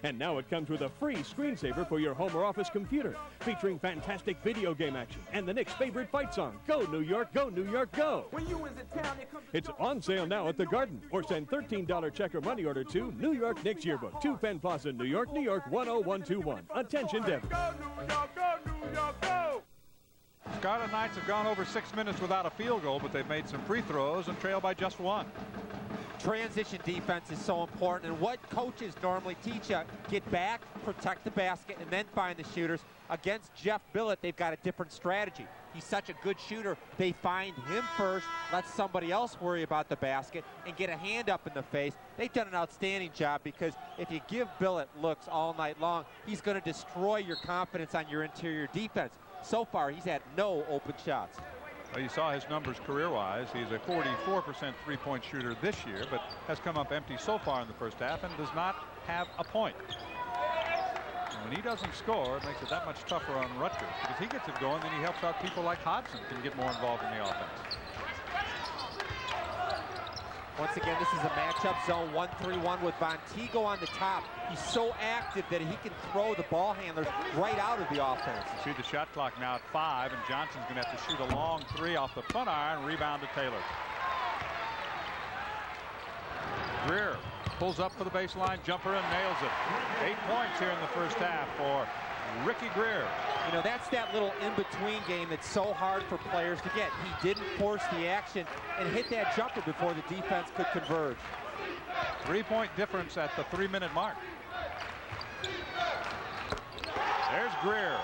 And now it comes with a free screensaver for your home or office computer, featuring fantastic video game action and the Knicks' favorite fight song, Go New York, Go New York, Go! When you was in town, it's on sale now at the Garden, or send $13 check or money order to New York Knicks Yearbook, 2 Penn Plaza, New York, 10121. Attention, Denver.
Go New York, go New York, go! Scarlet Knights have gone over 6 minutes without a field goal, but they've made some free throws and trail by just 1.
Transition defense is so important, and what coaches normally teach you, get back, protect the basket, and then find the shooters. Against Jeff Billett, they've got a different strategy. He's such a good shooter, they find him first, let somebody else worry about the basket, and get a hand up in the face. They've done an outstanding job, because if you give Billett looks all night long, he's going to destroy your confidence on your interior defense. So far, he's had no open shots.
Well, you saw his numbers career-wise. He's a 44% three-point shooter this year, but has come up empty so far in the first half and does not have a point. And when he doesn't score, it makes it that much tougher on Rutgers, because he gets it going, then he helps out people like Hodgson can get more involved in the offense.
Once again, this is a matchup zone 1-3-1 with Vontigo on the top. He's so active that he can throw the ball handlers right out of the offense.
You see the shot clock now at 5, and Johnson's going to have to shoot a long 3 off the front iron, rebound to Taylor. Greer pulls up for the baseline jumper and nails it. 8 points here in the first half for Ricky Greer.
You know, that's that little in-between game that's so hard for players to get. He didn't force the action and hit that jumper before the defense could converge.
3-point difference at the 3-minute mark. There's Greer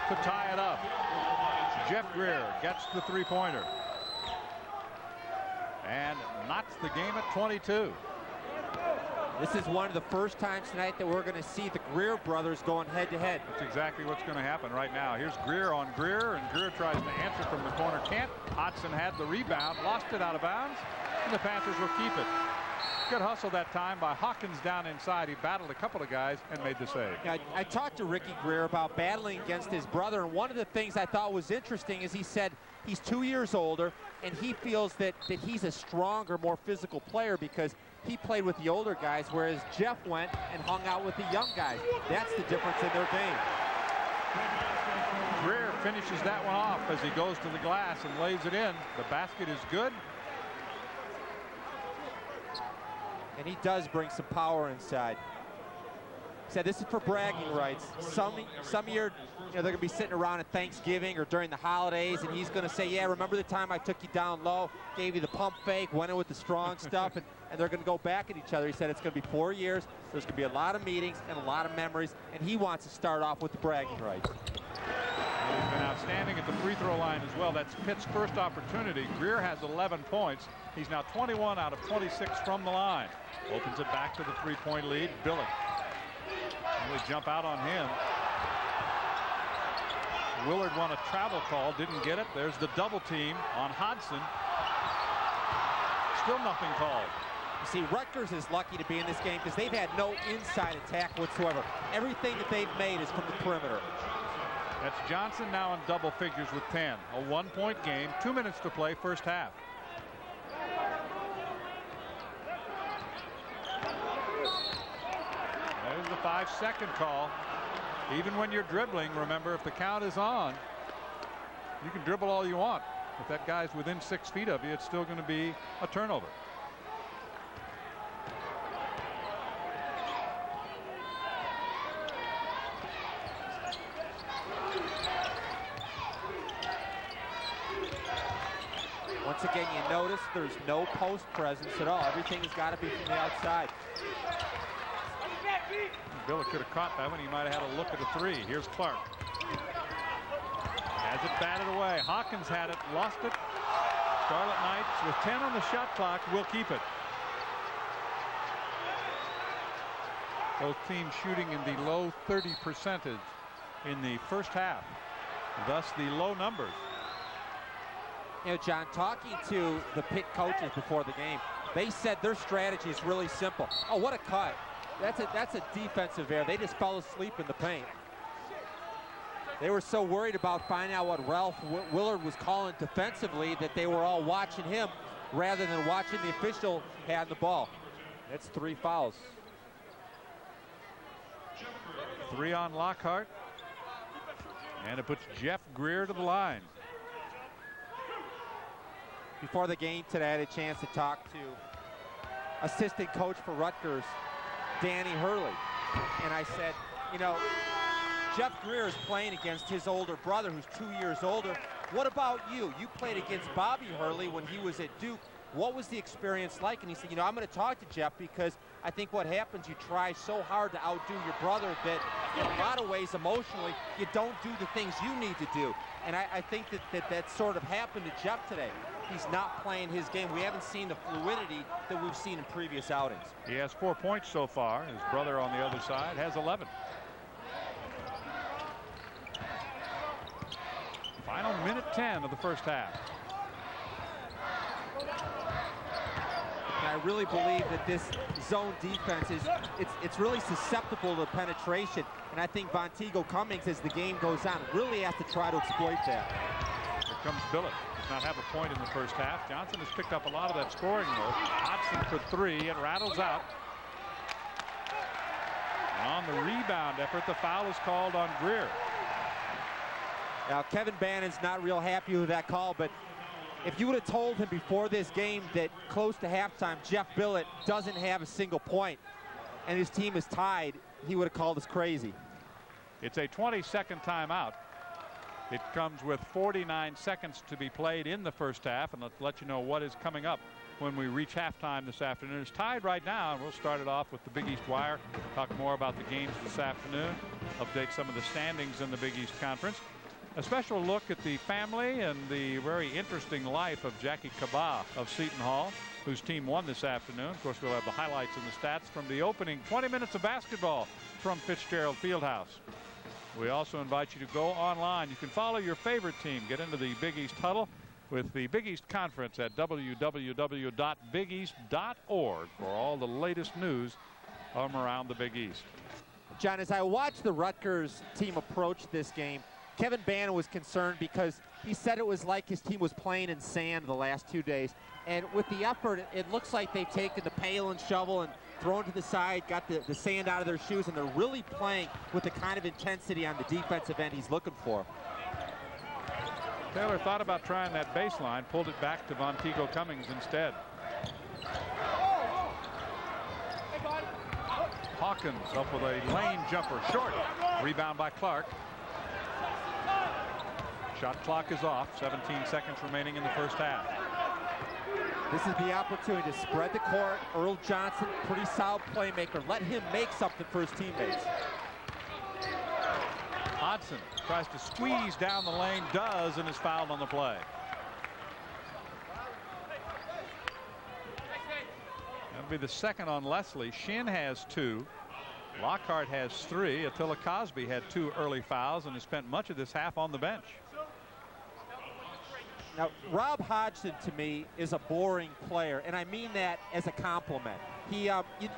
to tie it up. Jeff Greer gets the three-pointer and knocks the game at 22.
This is one of the first times tonight that we're going to see the Greer brothers going head-to-head.
That's exactly what's going to happen right now. Here's Greer on Greer, and Greer tries to answer from the corner. Can't. Hodgson had the rebound, lost it out of bounds, and the Panthers will keep it. Good hustle that time by Hawkins down inside. He battled a couple of guys and made the save.
Yeah, I talked to Ricky Greer about battling against his brother, and one of the things I thought was interesting is he said he's 2 years older, and he feels that he's a stronger, more physical player because he played with the older guys, whereas Jeff went and hung out with the young guys. That's the difference in their game.
Greer finishes that one off as he goes to the glass and lays it in. The basket is good.
And he does bring some power inside. He said this is for bragging rights. Some year, they're going to be sitting around at Thanksgiving or during the holidays, and he's going to say, yeah, remember the time I took you down low, gave you the pump fake, went in with the strong stuff, and they're going to go back at each other. He said it's going to be 4 years. There's going to be a lot of meetings and a lot of memories, and he wants to start off with the bragging rights.
He's been outstanding at the free throw line as well. That's Pitt's first opportunity. Greer has 11 points. He's now 21 out of 26 from the line. Opens it back to the three-point lead. Billett. Really jump out on him. Willard won a travel call, didn't get it. There's the double team on Hodson. Still nothing called.
You see, Rutgers is lucky to be in this game because they've had no inside attack whatsoever. Everything that they've made is from the perimeter.
That's Johnson now in double figures with 10. A 1-point game, 2 minutes to play, first half. There's the 5-second call. Even when you're dribbling, remember, if the count is on, you can dribble all you want. If that guy's within 6 feet of you, it's still going to be a turnover.
Once again, you notice there's no post presence at all. Everything has got to be from the outside.
Billett could have caught that one. He might have had a look at the three. Here's Clark. Has it batted away. Hawkins had it, lost it. Scarlet Knights with 10 on the shot clock will keep it. Both teams shooting in the low 30% in the first half. Thus the low numbers.
You know, John, talking to the Pitt coaches before the game, they said their strategy is really simple. Oh, what a cut. That's a defensive error. They just fell asleep in the paint. They were so worried about finding out what Ralph Willard was calling defensively that they were all watching him rather than watching the official had the ball. That's 3 fouls.
3 on Lockhart. And it puts Jeff Greer to the line.
Before the game today, I had a chance to talk to assistant coach for Rutgers, Danny Hurley. And I said, you know, Jeff Greer is playing against his older brother who's 2 years older. What about you? You played against Bobby Hurley when he was at Duke. What was the experience like? And he said, you know, I'm going to talk to Jeff because I think what happens, you try so hard to outdo your brother that in a lot of ways emotionally you don't do the things you need to do. And I think that sort of happened to Jeff today. He's not playing his game. We haven't seen the fluidity that we've seen in previous outings.
He has 4 points so far. His brother on the other side has 11. Final minute 10 of the first half.
And I really believe that this zone defense it's really susceptible to penetration. And I think Vonteego Cummings, as the game goes on, really has to try to exploit that.
Here comes Billett. Does not have a point in the first half. Johnson has picked up a lot of that scoring load. Hodson for 3. It rattles out. And on the rebound effort, the foul is called on Greer.
Now, Kevin Bannon's not real happy with that call, but if you would have told him before this game that close to halftime Jeff Billett doesn't have a single point and his team is tied, he would have called us crazy.
It's a 20-second timeout. It comes with 49 seconds to be played in the first half, and let's let you know what is coming up when we reach halftime this afternoon. It's tied right now, and we'll start it off with the Big East Wire, talk more about the games this afternoon, update some of the standings in the Big East Conference. A special look at the family and the very interesting life of Jackie Kaba of Seton Hall, whose team won this afternoon. Of course, we'll have the highlights and the stats from the opening 20 minutes of basketball from Fitzgerald Fieldhouse. We also invite you to go online. You can follow your favorite team. Get into the Big East Huddle with the Big East Conference at www.bigeast.org for all the latest news from around the Big East.
John, as I watched the Rutgers team approach this game, Kevin Bannon was concerned because he said it was like his team was playing in sand the last 2 days. And with the effort, it looks like they've taken the pail and shovel and thrown to the side, got the sand out of their shoes, and they're really playing with the kind of intensity on the defensive end he's looking for.
Taylor thought about trying that baseline, pulled it back to Vonteego Cummings instead. Hawkins up with a lane jumper, short. Rebound by Clark. Shot clock is off. 17 seconds remaining in the first half.
This is the opportunity to spread the court. Earl Johnson, pretty solid playmaker. Let him make something for his teammates.
Hodgson tries to squeeze down the lane, does, and is fouled on the play. That'll be the second on Leslie. Shin has 2. Lockhart has 3. Attila Cosby had 2 early fouls and has spent much of this half on the bench.
Now, Rob Hodgson, to me, is a boring player, and I mean that as a compliment. He,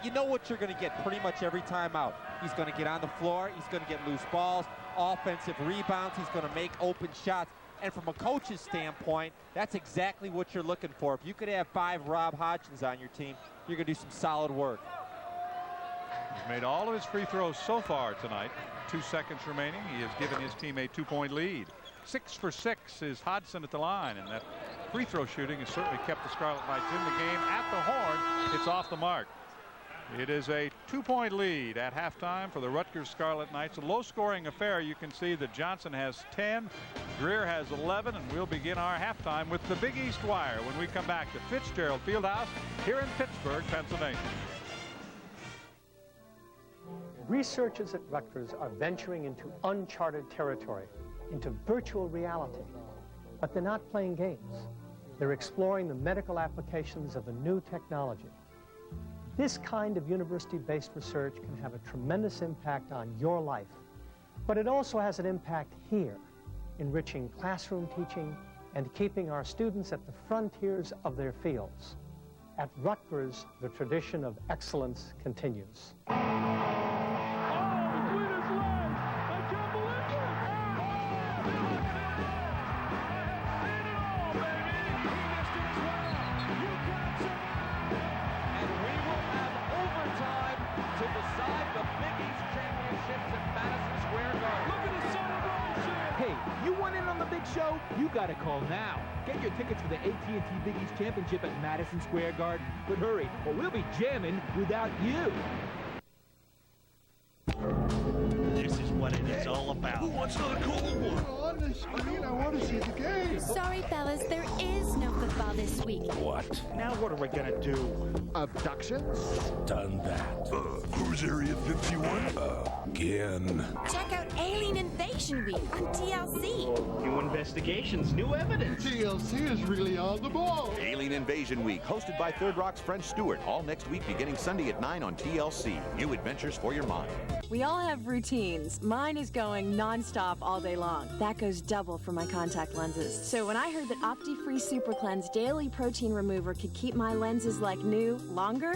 you know what you're going to get pretty much every time out. He's going to get on the floor. He's going to get loose balls, offensive rebounds. He's going to make open shots. And from a coach's standpoint, that's exactly what you're looking for. If you could have 5 Rob Hodgsons on your team, you're going to do some solid work.
He's made all of his free throws so far tonight. 2 seconds remaining. He has given his team a 2-point lead. 6 for 6 is Hodgson at the line, and that free throw shooting has certainly kept the Scarlet Knights in the game. At the horn, it's off the mark. It is a 2-point lead at halftime for the Rutgers Scarlet Knights. A low-scoring affair. You can see that Johnson has 10, Greer has 11, and we'll begin our halftime with the Big East Wire when we come back to Fitzgerald Fieldhouse here in Pittsburgh, Pennsylvania.
Researchers at Rutgers are venturing into uncharted territory, into virtual reality. But they're not playing games. They're exploring the medical applications of the new technology. This kind of university-based research can have a tremendous impact on your life, but it also has an impact here, enriching classroom teaching and keeping our students at the frontiers of their fields. At Rutgers, the tradition of excellence continues.
Show, you gotta call now. Get your tickets for the AT&T Big East Championship at Madison Square Garden. But hurry, or we'll be jamming without you.
This is what it is all about.
Who wants another cool one? On the screen, I want to see the game.
Sorry, fellas, there is no football this week.
What? Now what are we gonna do?
Abductions?
Done that.
Cruise Area 51? Again.
Check out Alien Invasion Week on TLC.
New investigations, new evidence.
TLC is really on the ball.
Alien Invasion Week, hosted by Third Rock's French Stewart, all next week beginning Sunday at 9 on TLC. New adventures for your mind.
We all have routines. Mine is going non-stop all day long. That goes double for my contact lenses. So when I heard that OptiFree Super Cleanse Daily Protein Remover could keep my lenses like new longer,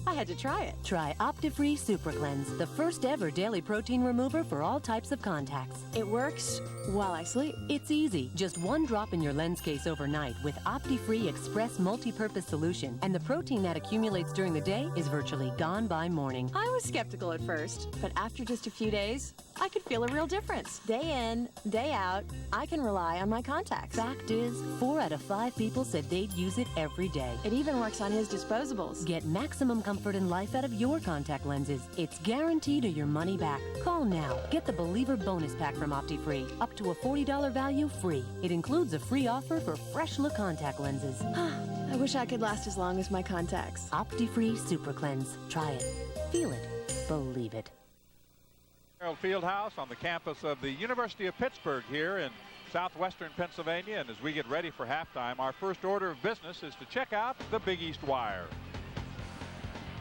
I had to try it.
Try OptiFree Super Cleanse, the first ever daily protein remover for all types of contacts.
It works while I sleep.
It's easy. Just 1 drop in your lens case overnight with OptiFree Express Multi-Purpose Solution, and the protein that accumulates during the day is virtually gone by morning.
I was skeptical at first, but after just a few days, I could feel a real difference. Day in, day out, I can rely on my contacts.
Fact is, 4 out of 5 people said they'd use it every day.
It even works on his disposables.
Get maximum comfort and life out of your contact lenses. It's guaranteed or your money back. Call now. Get the Believer Bonus Pack from OptiFree. Up to a $40 value free. It includes a free offer for fresh look contact lenses.
I wish I could last as long as my contacts.
OptiFree Super Cleanse. Try it. Feel it. Believe it.
Fieldhouse on the campus of the University of Pittsburgh here in southwestern Pennsylvania. And as we get ready for halftime, our first order of business is to check out the Big East Wire.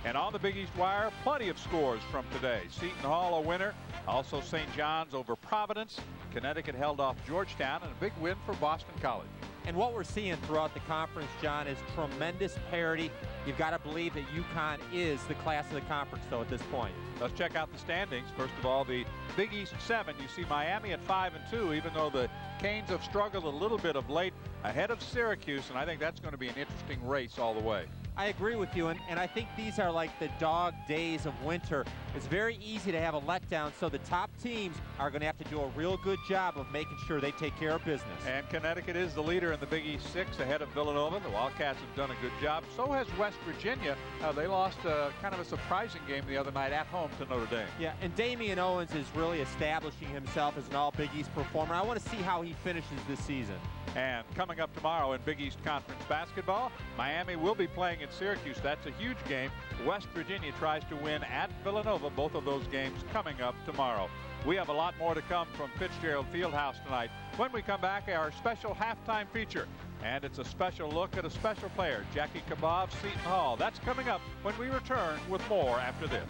And on the Big East Wire, plenty of scores from today. Seton Hall a winner. Also St. John's over Providence. Connecticut held off Georgetown, and a big win for Boston College.
And what we're seeing throughout the conference, John, is tremendous parity. You've got to believe that UConn is the class of the conference, though, at this point.
Let's check out the standings. First of all, the Big East 7. You see Miami at 5-2, even though the Canes have struggled a little bit of late, ahead of Syracuse, and I think that's going to be an interesting race all the way.
I agree with you, and I think these are like the dog days of winter. It's very easy to have a letdown, so the top teams are going to have to do a real good job of making sure they take care of business.
And Connecticut is the leader in the Big East 6, ahead of Villanova. The Wildcats have done a good job. So has West Virginia. They lost kind of a surprising game the other night at home to Notre Dame.
Yeah, and Damian Owens is really establishing himself as an all-Big East performer. I want to see how he finishes this season.
And coming up tomorrow in Big East Conference basketball, Miami will be playing in at Syracuse. That's a huge game. West Virginia tries to win at Villanova. Both of those games coming up tomorrow. We have a lot more to come from Fitzgerald Fieldhouse tonight. When we come back, our special halftime feature. And it's a special look at a special player, Jackie Kaba of Seton Hall. That's coming up when we return with more after this.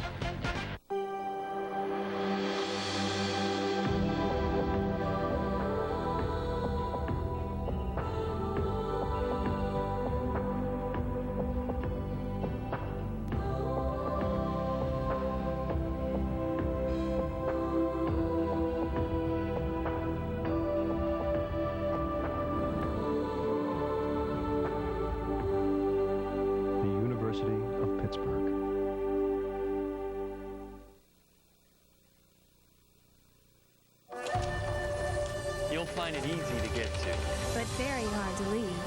You'll find it easy to get to.
But very hard to leave.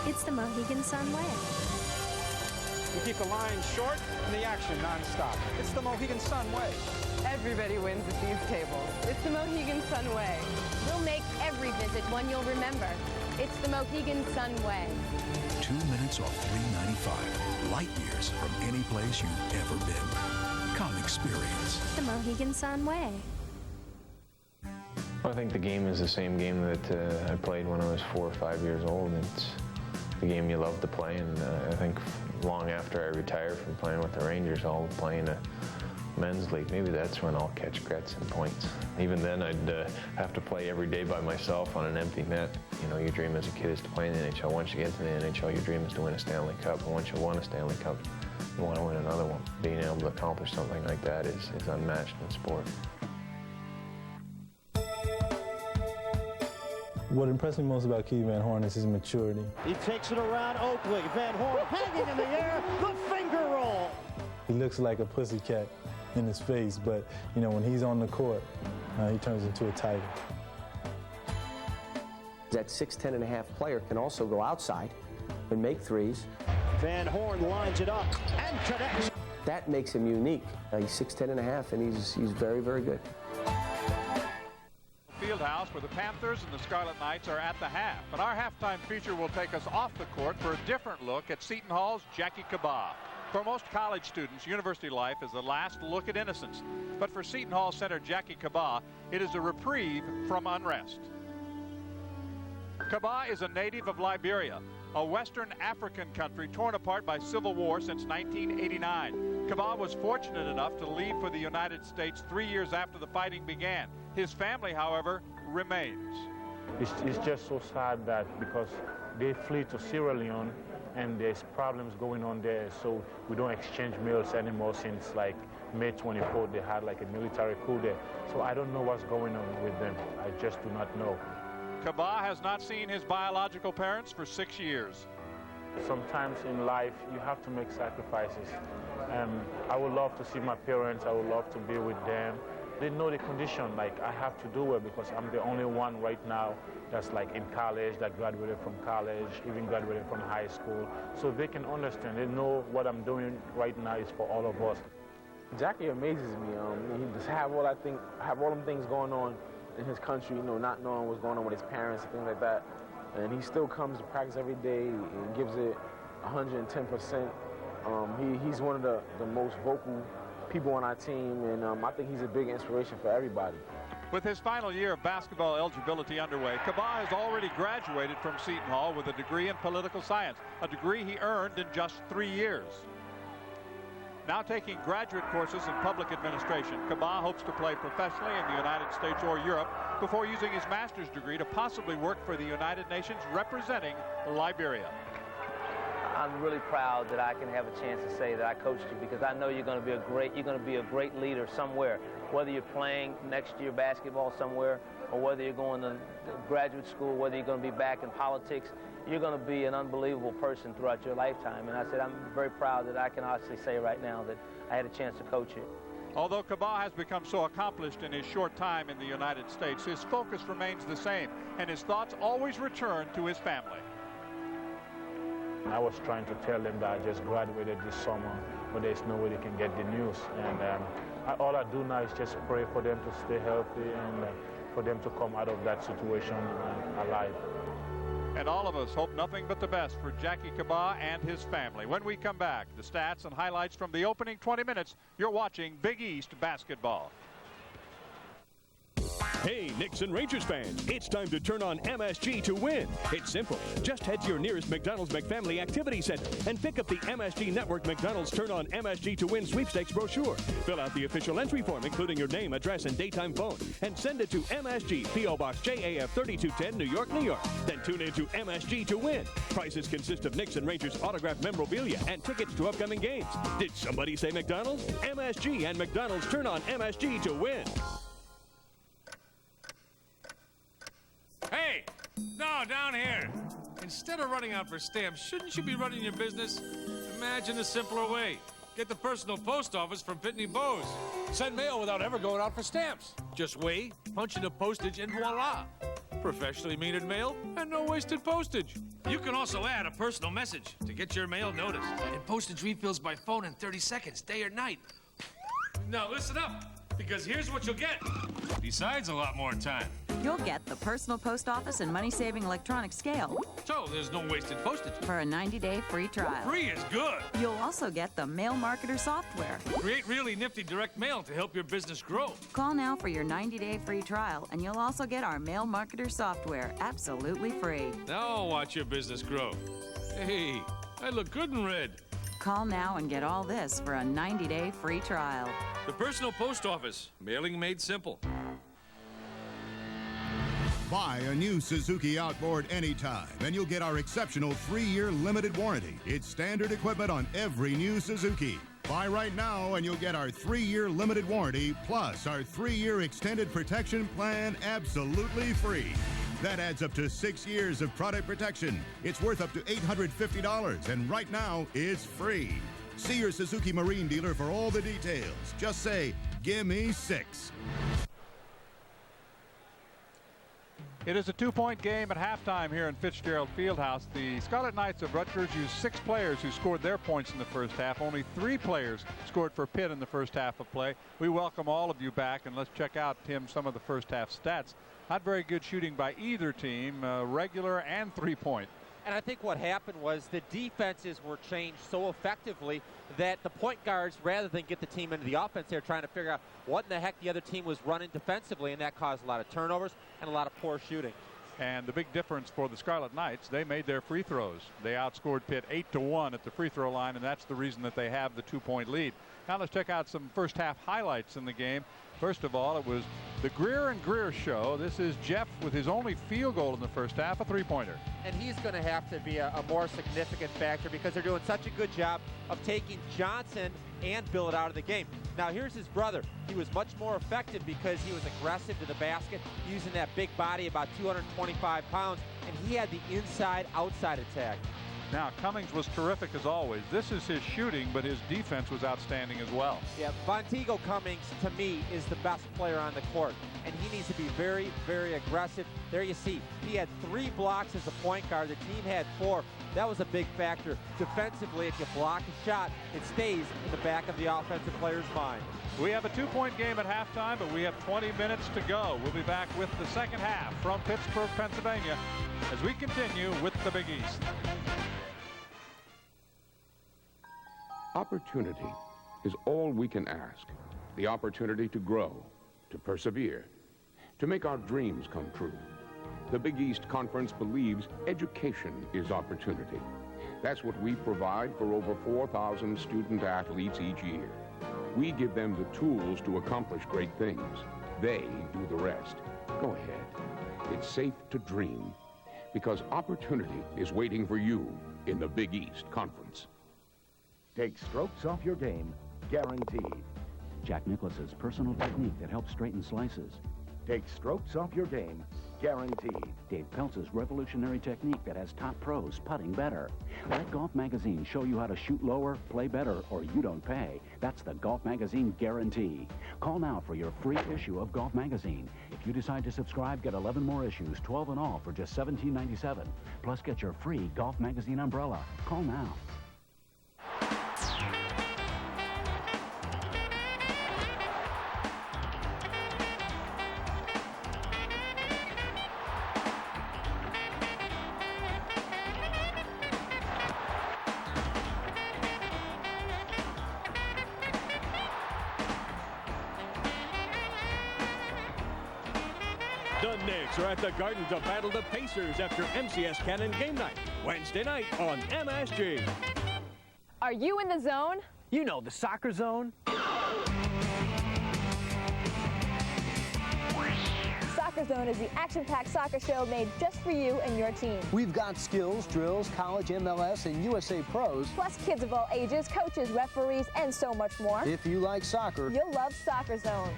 It's the Mohegan Sun way.
We keep the line short and the action nonstop. It's the Mohegan Sun way.
Everybody wins at these tables. It's the Mohegan Sun way.
We'll make every visit one you'll remember. It's the Mohegan Sun way.
2 minutes off $3.95. Light years from any place you've ever been. Come experience.
The Mohegan Sun way.
I think the game is the same game that I played when I was 4 or 5 years old. It's the game you love to play, and I think long after I retired from playing with the Rangers, I'll play in a men's league. Maybe that's when I'll catch Gretz and points. Even then, I'd have to play every day by myself on an empty net. You know, your dream as a kid is to play in the NHL. Once you get to the NHL, your dream is to win a Stanley Cup. And once you won a Stanley Cup, you want to win another one. Being able to accomplish something like that is unmatched in sport.
What impressed me most about Keith Van Horn is his maturity.
He takes it around Oakley. Van Horn hanging in the air, the finger roll.
He looks like a pussycat in his face, but you know, when he's on the court, he turns into a tiger.
That 6'10.5" player can also go outside and make threes.
Van Horn lines it up and connects.
That makes him unique. He's 6'10.5", and he's very, very good.
Fieldhouse, where the Panthers and the Scarlet Knights are at the half. But our halftime feature will take us off the court for a different look at Seton Hall's Jackie Kaba. For most college students, university life is the last look at innocence. But for Seton Hall center Jackie Kaba, it is a reprieve from unrest. Kaba is a native of Liberia, a Western African country torn apart by civil war since 1989. Kaba was fortunate enough to leave for the United States 3 years after the fighting began. His family, however, remains.
It's just so sad that because they flee to Sierra Leone and there's problems going on there, so we don't exchange mails anymore since like May 24th. They had like a military coup there. So I don't know what's going on with them. I just do not know.
Kaba has not seen his biological parents for 6 years.
Sometimes in life, you have to make sacrifices. I would love to see my parents. I would love to be with them. They know the condition, like I have to do it because I'm the only one right now that's like in college, that graduated from college, even graduated from high school. So they can understand, they know what I'm doing right now is for all of us.
Jackie amazes me. He just have all them things going on in his country, you know, not knowing what's going on with his parents and things like that. And he still comes to practice every day and gives it 110%. He's one of the most vocal people on our team, and I think he's a big inspiration for everybody.
With his final year of basketball eligibility underway, Kaba has already graduated from Seton Hall with a degree in political science, a degree he earned in just 3 years. Now taking graduate courses in public administration, Kaba hopes to play professionally in the United States or Europe before using his master's degree to possibly work for the United Nations representing Liberia.
I'm really proud that I can have a chance to say that I coached you, because I know you're going to be a great leader somewhere, whether you're playing next year basketball somewhere or whether you're going to graduate school, whether you're going to be back in politics. You're going to be an unbelievable person throughout your lifetime. And I said, I'm very proud that I can honestly say right now that I had a chance to coach you.
Although Kaba has become so accomplished in his short time in the United States, his focus remains the same, and his thoughts always return to his family.
I was trying to tell them that I just graduated this summer, but there's no way they can get the news. And all I do now is just pray for them to stay healthy and for them to come out of that situation alive.
And all of us hope nothing but the best for Jackie Kaba and his family. When we come back, the stats and highlights from the opening 20 minutes. You're watching Big East basketball.
Hey, Knicks and Rangers fans, it's time to turn on MSG to win. It's simple. Just head to your nearest McDonald's McFamily Activity Center and pick up the MSG Network McDonald's Turn on MSG to Win sweepstakes brochure. Fill out the official entry form, including your name, address, and daytime phone, and send it to MSG, P.O. Box JAF 3210, New York, New York. Then tune in to MSG to win. Prizes consist of Knicks and Rangers autographed memorabilia and tickets to upcoming games. Did somebody say McDonald's? MSG and McDonald's Turn on MSG to win.
Hey! No, down here. Instead of running out for stamps, shouldn't you be running your business? Imagine a simpler way. Get the personal post office from Pitney Bowes. Send mail without ever going out for stamps. Just weigh, punch in the postage, and voila. Professionally metered mail and no wasted postage. You can also add a personal message to get your mail noticed. And postage refills by phone in 30 seconds, day or night. Now listen up, because here's what you'll get. Besides a lot more time.
You'll get the personal post office and money-saving electronic scale.
So there's no wasted postage.
For a 90-day free trial.
Free is good.
You'll also get the Mail Marketer software.
Create really nifty direct mail to help your business grow.
Call now for your 90-day free trial, and you'll also get our Mail Marketer software absolutely free.
Now watch your business grow. Hey, I look good in red.
Call now and get all this for a 90-day free trial.
The personal post office. Mailing made simple.
Buy a new Suzuki Outboard anytime, and you'll get our exceptional 3-year limited warranty. It's standard equipment on every new Suzuki. Buy right now, and you'll get our 3-year limited warranty, plus our 3-year extended protection plan absolutely free. That adds up to 6 years of product protection. It's worth up to $850, and right now, it's free. See your Suzuki Marine dealer for all the details. Just say, "Give me 6."
It is a 2-point game at halftime here in Fitzgerald Fieldhouse. The Scarlet Knights of Rutgers used 6 players who scored their points in the first half. Only 3 players scored for Pitt in the first half of play. We welcome all of you back, and let's check out, Tim, some of the first half stats. Not very good shooting by either team, regular and 3-point.
And I think what happened was the defenses were changed so effectively that the point guards, rather than get the team into the offense, they're trying to figure out what in the heck the other team was running defensively, and that caused a lot of turnovers and a lot of poor shooting.
And the big difference for the Scarlet Knights, they made their free throws. They outscored Pitt 8-1 at the free throw line, and that's the reason that they have the 2-point lead. Now let's check out some first half highlights in the game. First of all, it was the Greer and Greer show. This is Jeff with his only field goal in the first half, a 3-pointer.
And he's going to have to be a more significant factor because they're doing such a good job of taking Johnson and Bill it out of the game. Now here's his brother. He was much more effective because he was aggressive to the basket, using that big body, about 225 pounds, and he had the inside-outside attack.
Now, Cummings was terrific as always. This is his shooting, but his defense was outstanding as well.
Yeah, Vonteego Cummings, to me, is the best player on the court, and he needs to be very, very aggressive. There you see, he had 3 blocks as a point guard. The team had 4. That was a big factor. Defensively, if you block a shot, it stays in the back of the offensive player's mind.
We have a 2-point game at halftime, but we have 20 minutes to go. We'll be back with the second half from Pittsburgh, Pennsylvania, as we continue with the Big East.
Opportunity is all we can ask. The opportunity to grow, to persevere, to make our dreams come true. The Big East Conference believes education is opportunity. That's what we provide for over 4,000 student athletes each year. We give them the tools to accomplish great things. They do the rest. Go ahead. It's safe to dream because opportunity is waiting for you in the Big East Conference.
Take strokes off your game, guaranteed.
Jack Nicklaus's personal technique that helps straighten slices.
Take strokes off your game, guaranteed.
Dave Peltz's revolutionary technique that has top pros putting better. Let Golf Magazine show you how to shoot lower, play better, or you don't pay. That's the Golf Magazine guarantee. Call now for your free issue of Golf Magazine. If you decide to subscribe, get 11 more issues, 12 in all, for just $17.97. Plus, get your free Golf Magazine umbrella. Call now.
The Knicks are at the Garden to battle the Pacers after MCS Cannon game night. Wednesday night on MSG.
Are you in the zone?
You know, the soccer zone.
Soccer Zone is the action-packed soccer show made just for you and your team.
We've got skills, drills, college, MLS, and USA pros.
Plus kids of all ages, coaches, referees, and so much more.
If you like soccer,
you'll love Soccer Zone.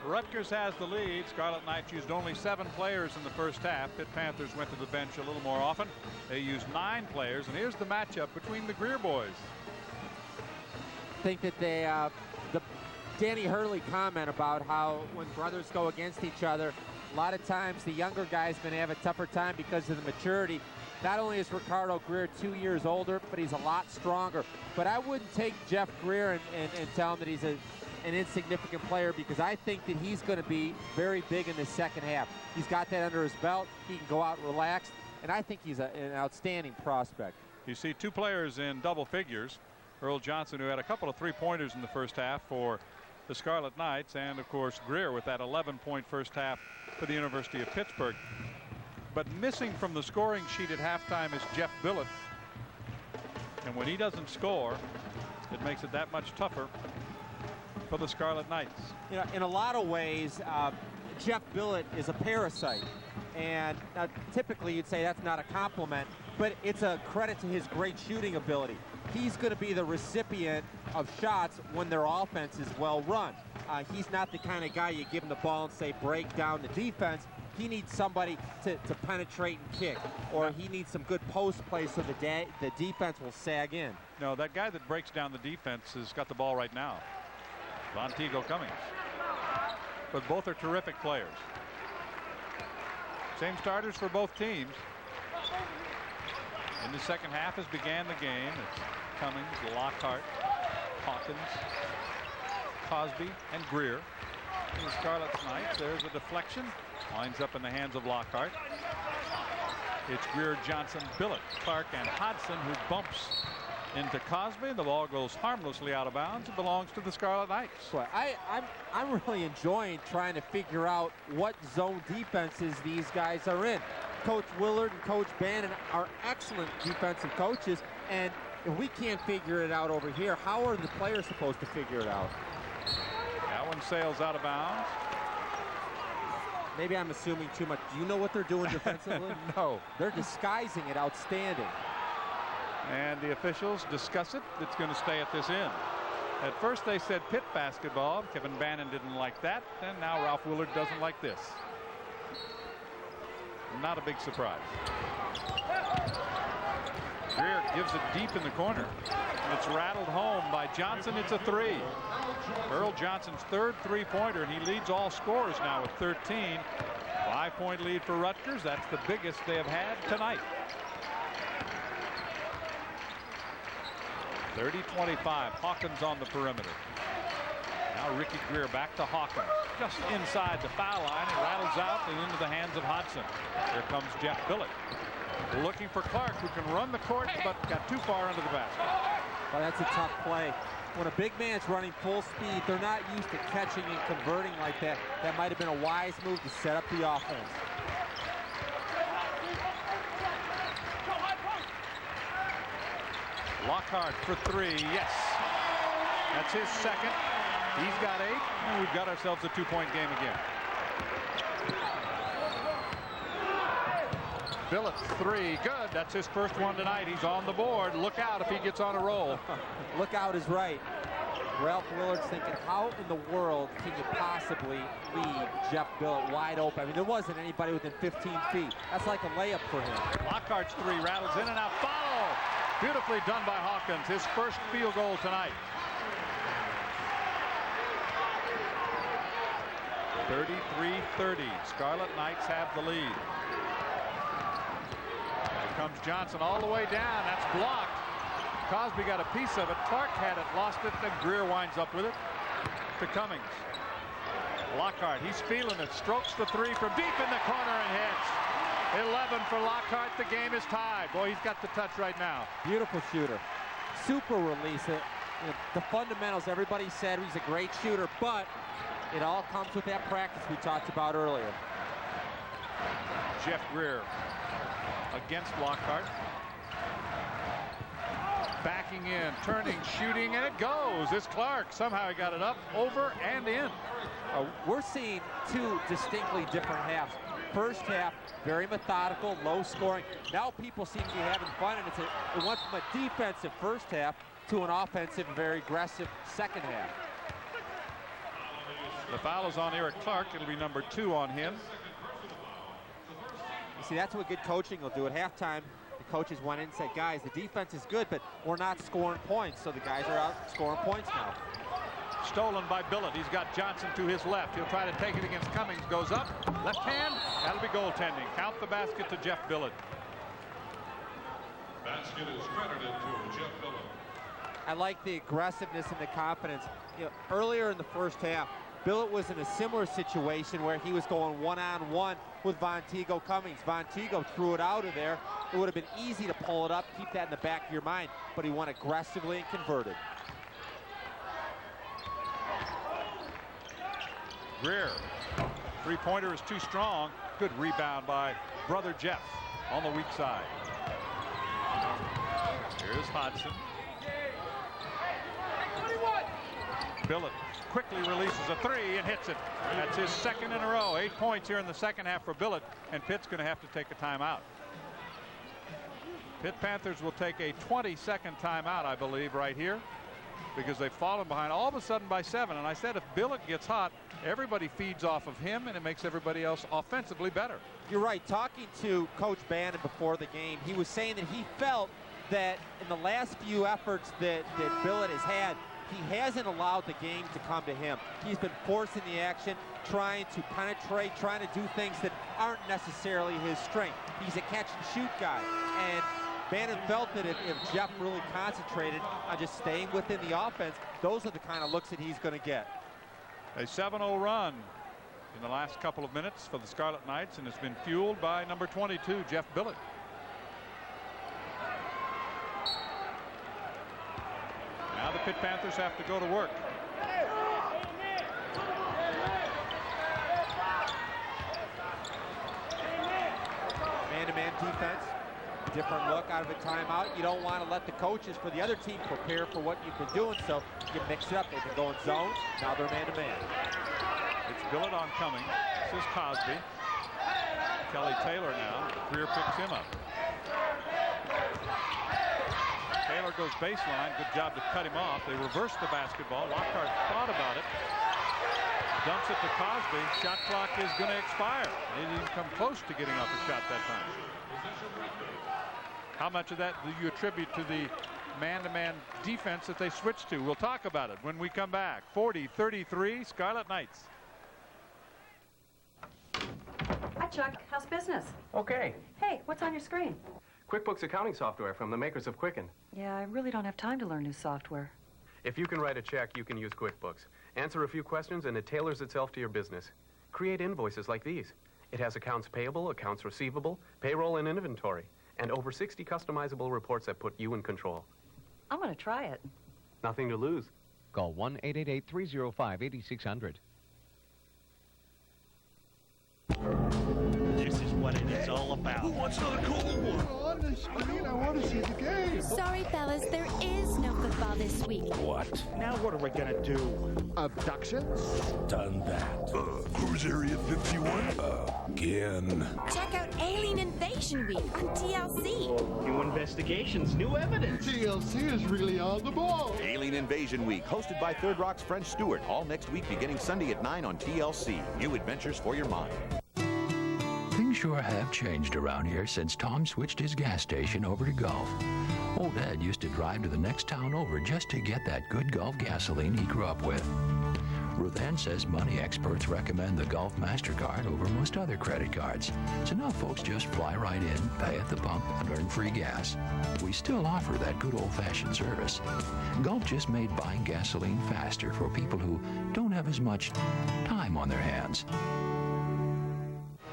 Rutgers has the lead. Scarlet Knights used only 7 players in the first half. Pitt Panthers went to the bench a little more often. They used 9 players, and here's the matchup between the Greer boys.
I think that they, the Danny Hurley comment about how when brothers go against each other, a lot of times the younger guy's going to have a tougher time because of the maturity. Not only is Ricardo Greer 2 years older, but he's a lot stronger. But I wouldn't take Jeff Greer and tell him that he's an insignificant player, because I think that he's going to be very big in the second half. He's got that under his belt. He can go out relaxed, and I think he's an outstanding prospect.
You see 2 players in double figures. Earl Johnson, who had a couple of 3-pointers in the first half for the Scarlet Knights, and of course Greer with that 11-point first half for the University of Pittsburgh. But missing from the scoring sheet at halftime is Jeff Billett, and when he doesn't score, it makes it that much tougher for the Scarlet Knights.
You know, in a lot of ways, Jeff Billett is a parasite, and typically you'd say that's not a compliment, but it's a credit to his great shooting ability. He's going to be the recipient of shots when their offense is well run. He's not the kind of guy you give him the ball and say break down the defense. He needs somebody to penetrate and kick, or he needs some good post play so the defense will sag in.
No, that guy that breaks down the defense has got the ball right now. Vonteego Cummings. But both are terrific players. Same starters for both teams. In the second half as began the game, it's Cummings, Lockhart, Hawkins, Cosby, and Greer. In the Scarlet Knights, there's a deflection. Winds up in the hands of Lockhart. It's Greer, Johnson, Billett, Clark, and Hodson who bumps into Cosby. The ball goes harmlessly out of bounds. It belongs to the Scarlet Knights.
Well, I'm really enjoying trying to figure out what zone defenses these guys are in. Coach Willard and Coach Bannon are excellent defensive coaches, and if we can't figure it out over here, how are the players supposed to figure it out?
That one sails out of bounds.
Maybe I'm assuming too much. Do you know what they're doing defensively?
No.
They're disguising it outstanding.
And the officials discuss it. It's going to stay at this end. At first they said Pitt basketball. Kevin Bannon didn't like that. And now Ralph Willard doesn't like this. Not a big surprise. Greer gives it deep in the corner. And it's rattled home by Johnson. It's a 3. Earl Johnson's 3rd 3-pointer, and he leads all scorers now with 13. 5-point lead for Rutgers. That's the biggest they have had tonight. 30-25. Hawkins on the perimeter. Now Ricky Greer back to Hawkins. Just inside the foul line. It rattles out and into the hands of Hodson. Here comes Jeff Billett. Looking for Clark, who can run the court, but got too far under the basket.
Well, that's a tough play. When a big man's running full speed, they're not used to catching and converting like that. That might have been a wise move to set up the offense.
Lockhart for 3, yes. That's his second. He's got 8, and we've got ourselves a 2-point game again. Billett 3, good. That's his first one tonight. He's on the board. Look out if he gets on a roll.
Look out is right. Ralph Willard's thinking, how in the world can you possibly leave Jeff Billett wide open? I mean, there wasn't anybody within 15 feet. That's like a layup for him.
Lockhart's 3 rattles in and out. Follow! Beautifully done by Hawkins. His first field goal tonight. 33-30. Scarlet Knights have the lead. Here comes Johnson all the way down. That's blocked. Cosby got a piece of it. Clark had it, lost it, and Greer winds up with it to Cummings. Lockhart, he's feeling it. Strokes the 3 from deep in the corner and hits. 11 for Lockhart. The game is tied. Boy, he's got the touch right now.
Beautiful shooter. Super release. The fundamentals, everybody said he's a great shooter, but it all comes with that practice we talked about earlier.
Jeff Greer against Lockhart. Backing in, turning, shooting, and it goes. It's Clark. Somehow he got it up, over, and in.
We're seeing two distinctly different halves. First half, very methodical, low scoring. Now people seem to be having fun, and it went from a defensive first half to an offensive and very aggressive second half.
The foul is on Eric Clark. It'll be number 2 on him.
You see, that's what good coaching will do. At halftime, the coaches went in and said, guys, the defense is good, but we're not scoring points. So the guys are out scoring points now.
Stolen by Billett. He's got Johnson to his left. He'll try to take it against Cummings. Goes up. Left hand. That'll be goaltending. Count the basket to Jeff Billett.
Basket is credited to Jeff Billett.
I like the aggressiveness and the confidence. You know, earlier in the first half, Billett was in a similar situation where he was going one-on-one with Vonteego Cummings. Vonteego threw it out of there. It would have been easy to pull it up, keep that in the back of your mind, but he went aggressively and converted.
Greer. Three-pointer is too strong. Good rebound by brother Jeff on the weak side. Here's Hodgson. Billett quickly releases a 3 and hits it. That's his second in a row. 8 points here in the second half for Billett, and Pitt's going to have to take a timeout. Pitt Panthers will take a 20-second timeout, I believe, right here, because they've fallen behind all of a sudden by 7. And I said if Billett gets hot, everybody feeds off of him, and it makes everybody else offensively better.
You're right. Talking to Coach Bannon before the game, he was saying that he felt that in the last few efforts that Billett has had, he hasn't allowed the game to come to him. He's been forcing the action, trying to penetrate, trying to do things that aren't necessarily his strength. He's a catch-and-shoot guy. And Bannon felt that if Jeff really concentrated on just staying within the offense, those are the kind of looks that he's going to get.
A 7-0 run in the last couple of minutes for the Scarlet Knights, and it's been fueled by number 22, Jeff Billett. Now the Pitt Panthers have to go to work.
Man-to-man defense. Different look out of a timeout. You don't want to let the coaches for the other team prepare for what you've been doing, so you mix it up. They've been going zone. Now they're man-to-man.
It's Billett on Cummings. This is Cosby. Kelly Taylor now. Greer picks him up. Taylor goes baseline. Good job to cut him off. They reverse the basketball. Lockhart thought about it. Dumps it to Cosby. Shot clock is going to expire. They didn't even come close to getting off a shot that time. How much of that do you attribute to the man-to-man defense that they switched to? We'll talk about it when we come back. 40-33, Scarlet Knights.
Hi, Chuck. How's business?
Okay.
Hey, what's on your screen?
QuickBooks accounting software from the makers of Quicken.
Yeah, I really don't have time to learn new software.
If you can write a check, you can use QuickBooks. Answer a few questions and it tailors itself to your business. Create invoices like these. It has accounts payable, accounts receivable, payroll, and inventory, and over 60 customizable reports that put you in control.
I'm going to try it.
Nothing to lose.
Call 1-888-305-8600.
This is what it is all about. Who wants another cold one? On the screen, I want to see the game.
Sorry, fellas, there is no football this week.
What? Now what are we gonna do? Abductions? Done that.
Cruise Area 51? Again.
Check out Alien Invasion Week on TLC.
New investigations, new evidence. TLC is really on the ball.
Alien Invasion Week, hosted by Third Rock's French Stewart, all next week beginning Sunday at 9 on TLC. New adventures for your mind.
Things sure have changed around here since Tom switched his gas station over to Gulf. Old Ed used to drive to the next town over just to get that good Gulf gasoline he grew up with. Ruth Ann says money experts recommend the Gulf MasterCard over most other credit cards. So now folks just fly right in, pay at the pump, and earn free gas. We still offer that good old-fashioned service. Gulf just made buying gasoline faster for people who don't have as much time on their hands.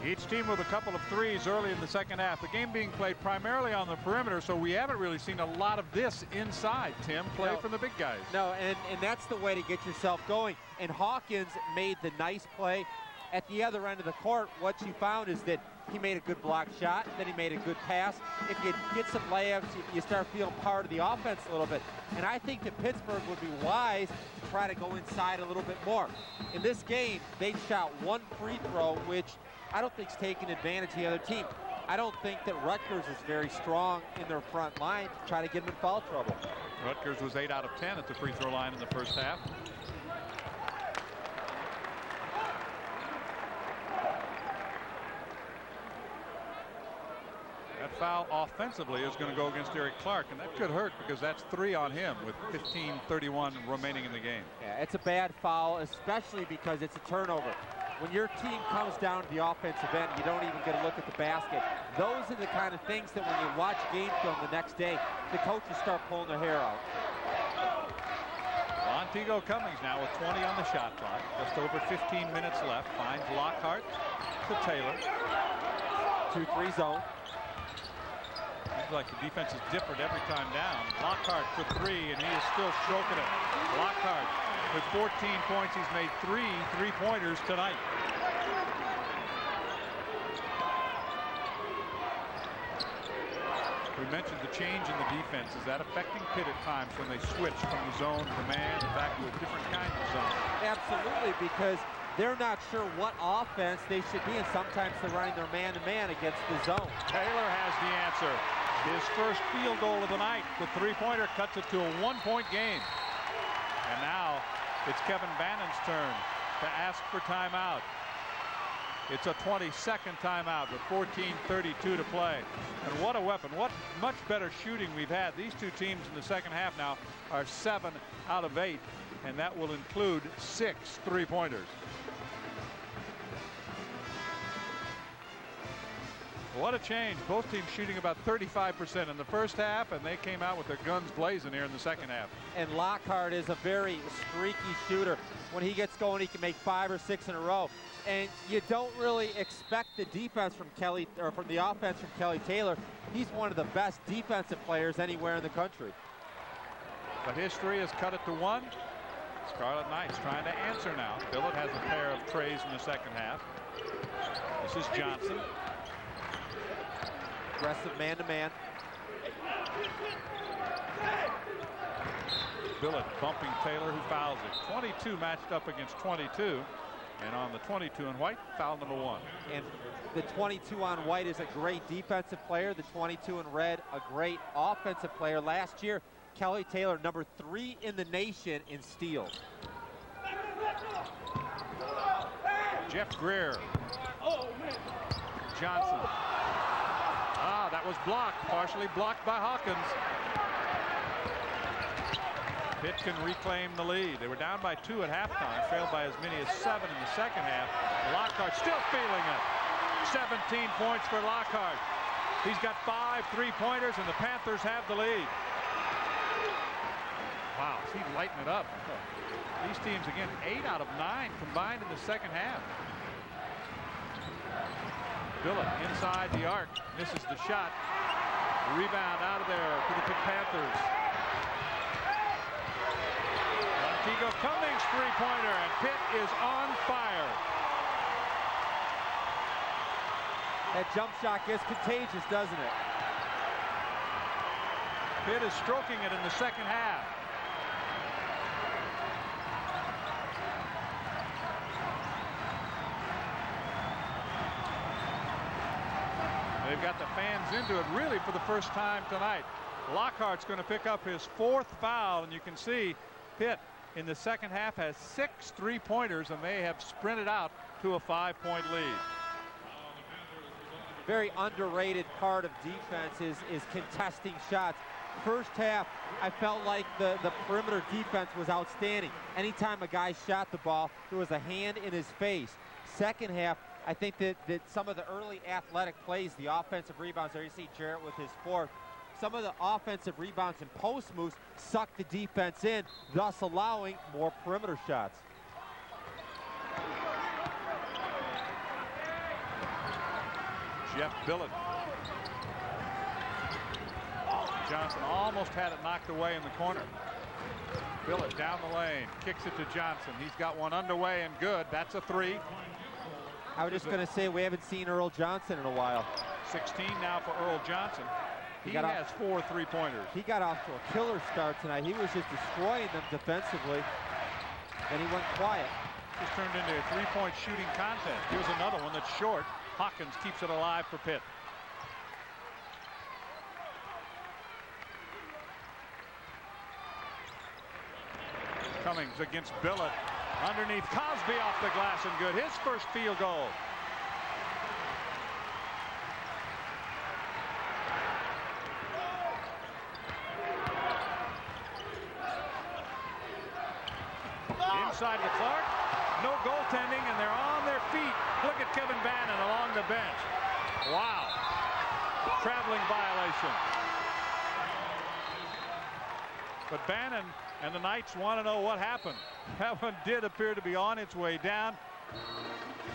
Each each team with a couple of threes early in the second half. The game being played primarily on the perimeter, so we haven't really seen a lot of this inside, Tim, play from the big guys.
No, and that's the way to get yourself going. And Hawkins made the nice play. At the other end of the court, what you found is that he made a good block shot, then he made a good pass. If you get some layups, you start feeling part of the offense a little bit. And I think that Pittsburgh would be wise to try to go inside a little bit more. In this game, they shot one free throw, which I don't think is taking advantage of the other team. I don't think that Rutgers is very strong in their front line to try to get them in foul trouble.
Rutgers was 8 out of 10 at the free throw line in the first half. That foul offensively is going to go against Eric Clark, and that could hurt because that's 3 on him with 15:31 remaining in the game.
Yeah, it's a bad foul, especially because it's a turnover. When your team comes down to the offensive end, you don't even get a look at the basket. Those are the kind of things that when you watch game film the next day, the coaches start pulling their hair out.
Montego Cummings now with 20 on the shot clock. Just over 15 minutes left. Finds Lockhart to Taylor.
2-3 zone.
Seems like the defense is different every time down. Lockhart for 3, and he is still stroking it. Lockhart with 14 points. He's made 3 3-pointers tonight. We mentioned the change in the defense. Is that affecting Pitt at times when they switch from the zone to the man and back to a different kind of zone?
Absolutely, because they're not sure what offense they should be, and sometimes they're running their man-to-man against the zone.
Taylor has the answer. His first field goal of the night. The three-pointer cuts it to a 1-point game. And now it's Kevin Bannon's turn to ask for timeout. It's a 22nd timeout with 14:32 to play. And what a weapon. What much better shooting we've had. These two teams in the second half now are 7 out of 8, and that will include 6 3-pointers. What a change. Both teams shooting about 35% in the first half, and they came out with their guns blazing here in the second half.
And Lockhart is a very streaky shooter. When he gets going, he can make 5 or 6 in a row. And you don't really expect the defense from Kelly, or from the offense from Kelly Taylor. He's one of the best defensive players anywhere in the country.
But history has cut it to 1. Scarlet Knights trying to answer now. Billett has a pair of trays in the second half. This is Johnson.
Aggressive man-to-man.
Billett bumping Taylor, who fouls it. 22 matched up against 22. And on the 22 in white, foul number 1.
And the 22 on white is a great defensive player. The 22 in red, a great offensive player. Last year, Kelly Taylor, number 3 in the nation in steals.
Jeff Greer. Johnson. That was blocked, partially blocked by Hawkins. Pitt can reclaim the lead. They were down by 2 at halftime, trailed by as many as 7 in the second half. Lockhart still feeling it. 17 points for Lockhart. He's got 5 3-pointers, and the Panthers have the lead. Wow, he's lighting it up. These teams, again, 8 out of 9 combined in the second half. Billett inside the arc, misses the shot. Rebound out of there for the Pitt Panthers. Montego Cummings 3-pointer, and Pitt is on fire.
That jump shot gets contagious, doesn't it?
Pitt is stroking it in the second half. They've got the fans into it really for the first time tonight. Lockhart's going to pick up his 4th foul, and you can see Pitt in the second half has 6 3-pointers, and they have sprinted out to a 5-point lead.
Very underrated part of defense is contesting shots. First half, I felt like the perimeter defense was outstanding. Anytime a guy shot the ball, there was a hand in his face. Second half, I think that some of the early athletic plays, the offensive rebounds, there you see Jarrett with his 4th, some of the offensive rebounds and post moves suck the defense in, thus allowing more perimeter shots.
Jeff Billett. Johnson almost had it knocked away in the corner. Billett down the lane, kicks it to Johnson. He's got one underway and good. That's a 3.
I was just going to say we haven't seen Earl Johnson in a while.
16 now for Earl Johnson. He has 4 3-pointers.
He got off to a killer start tonight. He was just destroying them defensively. Then he went quiet.
Just turned into a 3-point shooting contest. Here's another one that's short. Hawkins keeps it alive for Pitt. Cummings against Billett. Underneath, Cosby off the glass and good. His first field goal. Inside to Clark. No goaltending, and they're on their feet. Look at Kevin Bannon along the bench. Wow. Traveling violation. But Bannon and the Knights want to know what happened. That one did appear to be on its way down.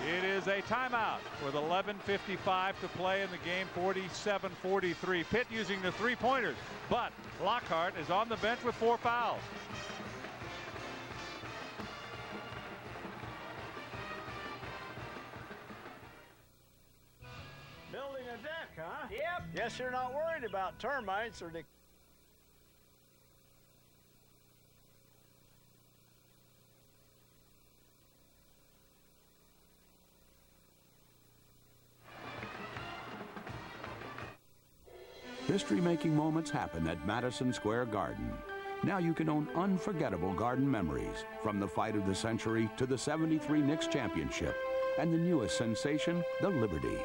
It is a timeout with 11:55 to play in the game, 47-43. Pitt using the 3-pointers, but Lockhart is on the bench with 4 fouls.
Building a deck, huh? Yep. Guess you're not worried about termites or the...
History-making moments happen at Madison Square Garden. Now you can own unforgettable Garden memories, from the fight of the century to the '73 Knicks championship, and the newest sensation, the Liberty.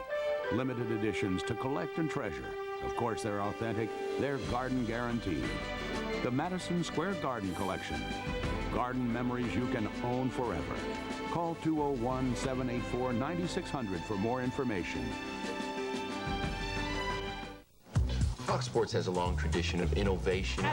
Limited editions to collect and treasure. Of course, they're authentic. They're Garden guaranteed. The Madison Square Garden Collection. Garden memories you can own forever. Call 201-784-9600 for more information.
Fox Sports has a long tradition of innovation.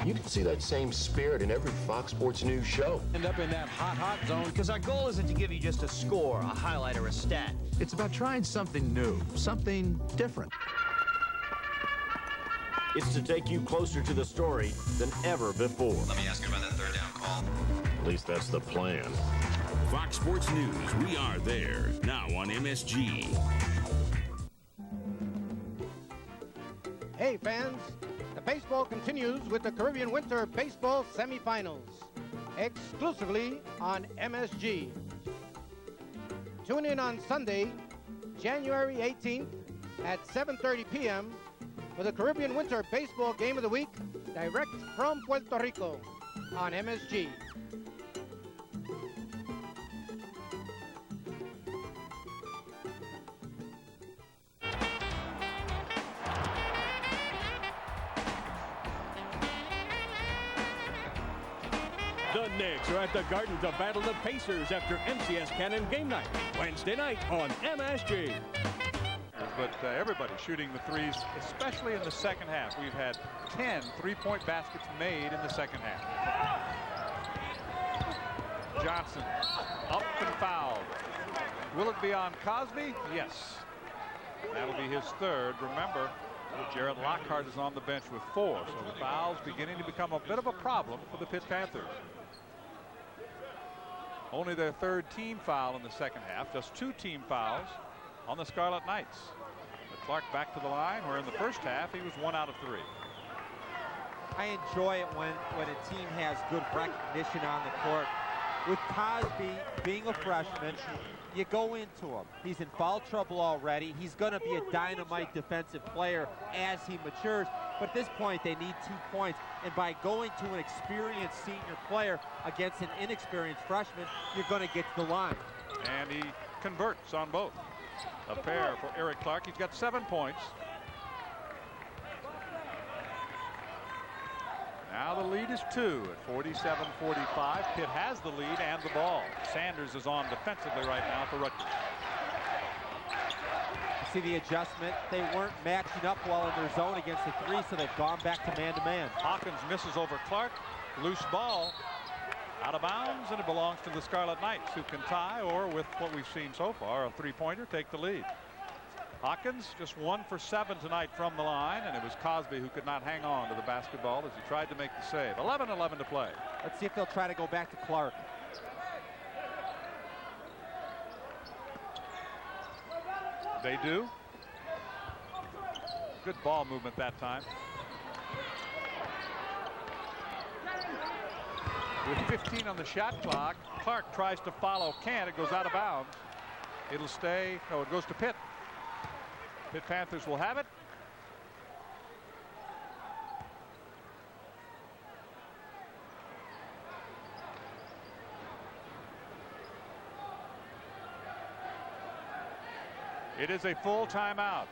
You can see that same spirit in every Fox Sports News show.
End up in that hot zone, because our goal isn't to give you just a score, a highlight, or a stat. It's about trying something new, something different.
It's to take you closer to the story than ever before.
Let me ask you about that third down call.
At least that's the plan.
Fox Sports News, we are there. Now on MSG.
Hey fans, the baseball continues with the Caribbean Winter Baseball Semifinals, exclusively on MSG. Tune in on Sunday, January 18th at 7:30 p.m. for the Caribbean Winter Baseball Game of the Week, direct from Puerto Rico on MSG.
The Knicks are at the Garden to battle the Pacers after MCS Cannon game night, Wednesday night on MSG.
But everybody shooting the threes, especially in the second half. We've had 10 3-point baskets made in the second half. Johnson up and fouled. Will it be on Cosby? Yes. That'll be his third. Remember, Jared Lockhart is on the bench with 4, so the foul's beginning to become a bit of a problem for the Pitt Panthers. Only their third team foul in the second half, just 2 team fouls on the Scarlet Knights. But Clark back to the line, where in the first half he was 1 out of 3.
I enjoy it when a team has good recognition on the court. With Cosby being a freshman, you go into him. He's in foul trouble already. He's going to be a dynamite defensive player as he matures. But at this point, they need 2 points. And by going to an experienced senior player against an inexperienced freshman, you're going to get to the line.
And he converts on both. A pair for Eric Clark. He's got 7 points. Now the lead is 2 at 47-45. Pitt has the lead and the ball. Sanders is on defensively right now for Rutgers.
See the adjustment. They weren't matching up well in their zone against the 3, so they've gone back to man-to-man.
Hawkins misses over Clark. Loose ball. Out of bounds, and it belongs to the Scarlet Knights, who can tie or, with what we've seen so far, a three-pointer, take the lead. Hawkins just 1 for 7 tonight from the line, and it was Cosby who could not hang on to the basketball as he tried to make the save. 11-11 to play.
Let's see if they'll try to go back to Clark.
They do. Good ball movement that time. With 15 on the shot clock, Clark tries to follow, can't. It goes out of bounds. It'll stay. No, it goes to Pitt. Pitt Panthers will have it. It is a full timeout.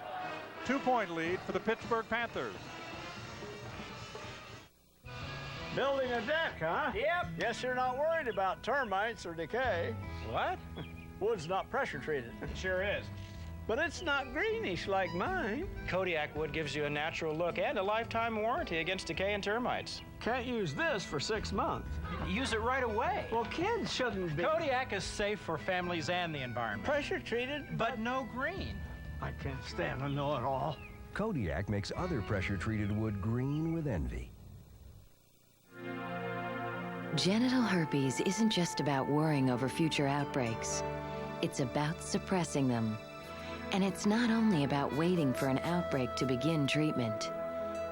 2-point lead for the Pittsburgh Panthers.
Building a deck, huh?
Yep.
Guess you're not worried about termites or decay.
What?
Wood's not pressure treated.
Sure is.
But it's not greenish like mine.
Kodiak wood gives you a natural look and a lifetime warranty against decay and termites.
Can't use this for 6 months.
Use it right away.
Well, kids shouldn't be.
Kodiak is safe for families and the environment.
Pressure treated,
but no green.
I can't stand a know-it-all.
Kodiak makes other pressure-treated wood green with envy.
Genital herpes isn't just about worrying over future outbreaks. It's about suppressing them. And it's not only about waiting for an outbreak to begin treatment.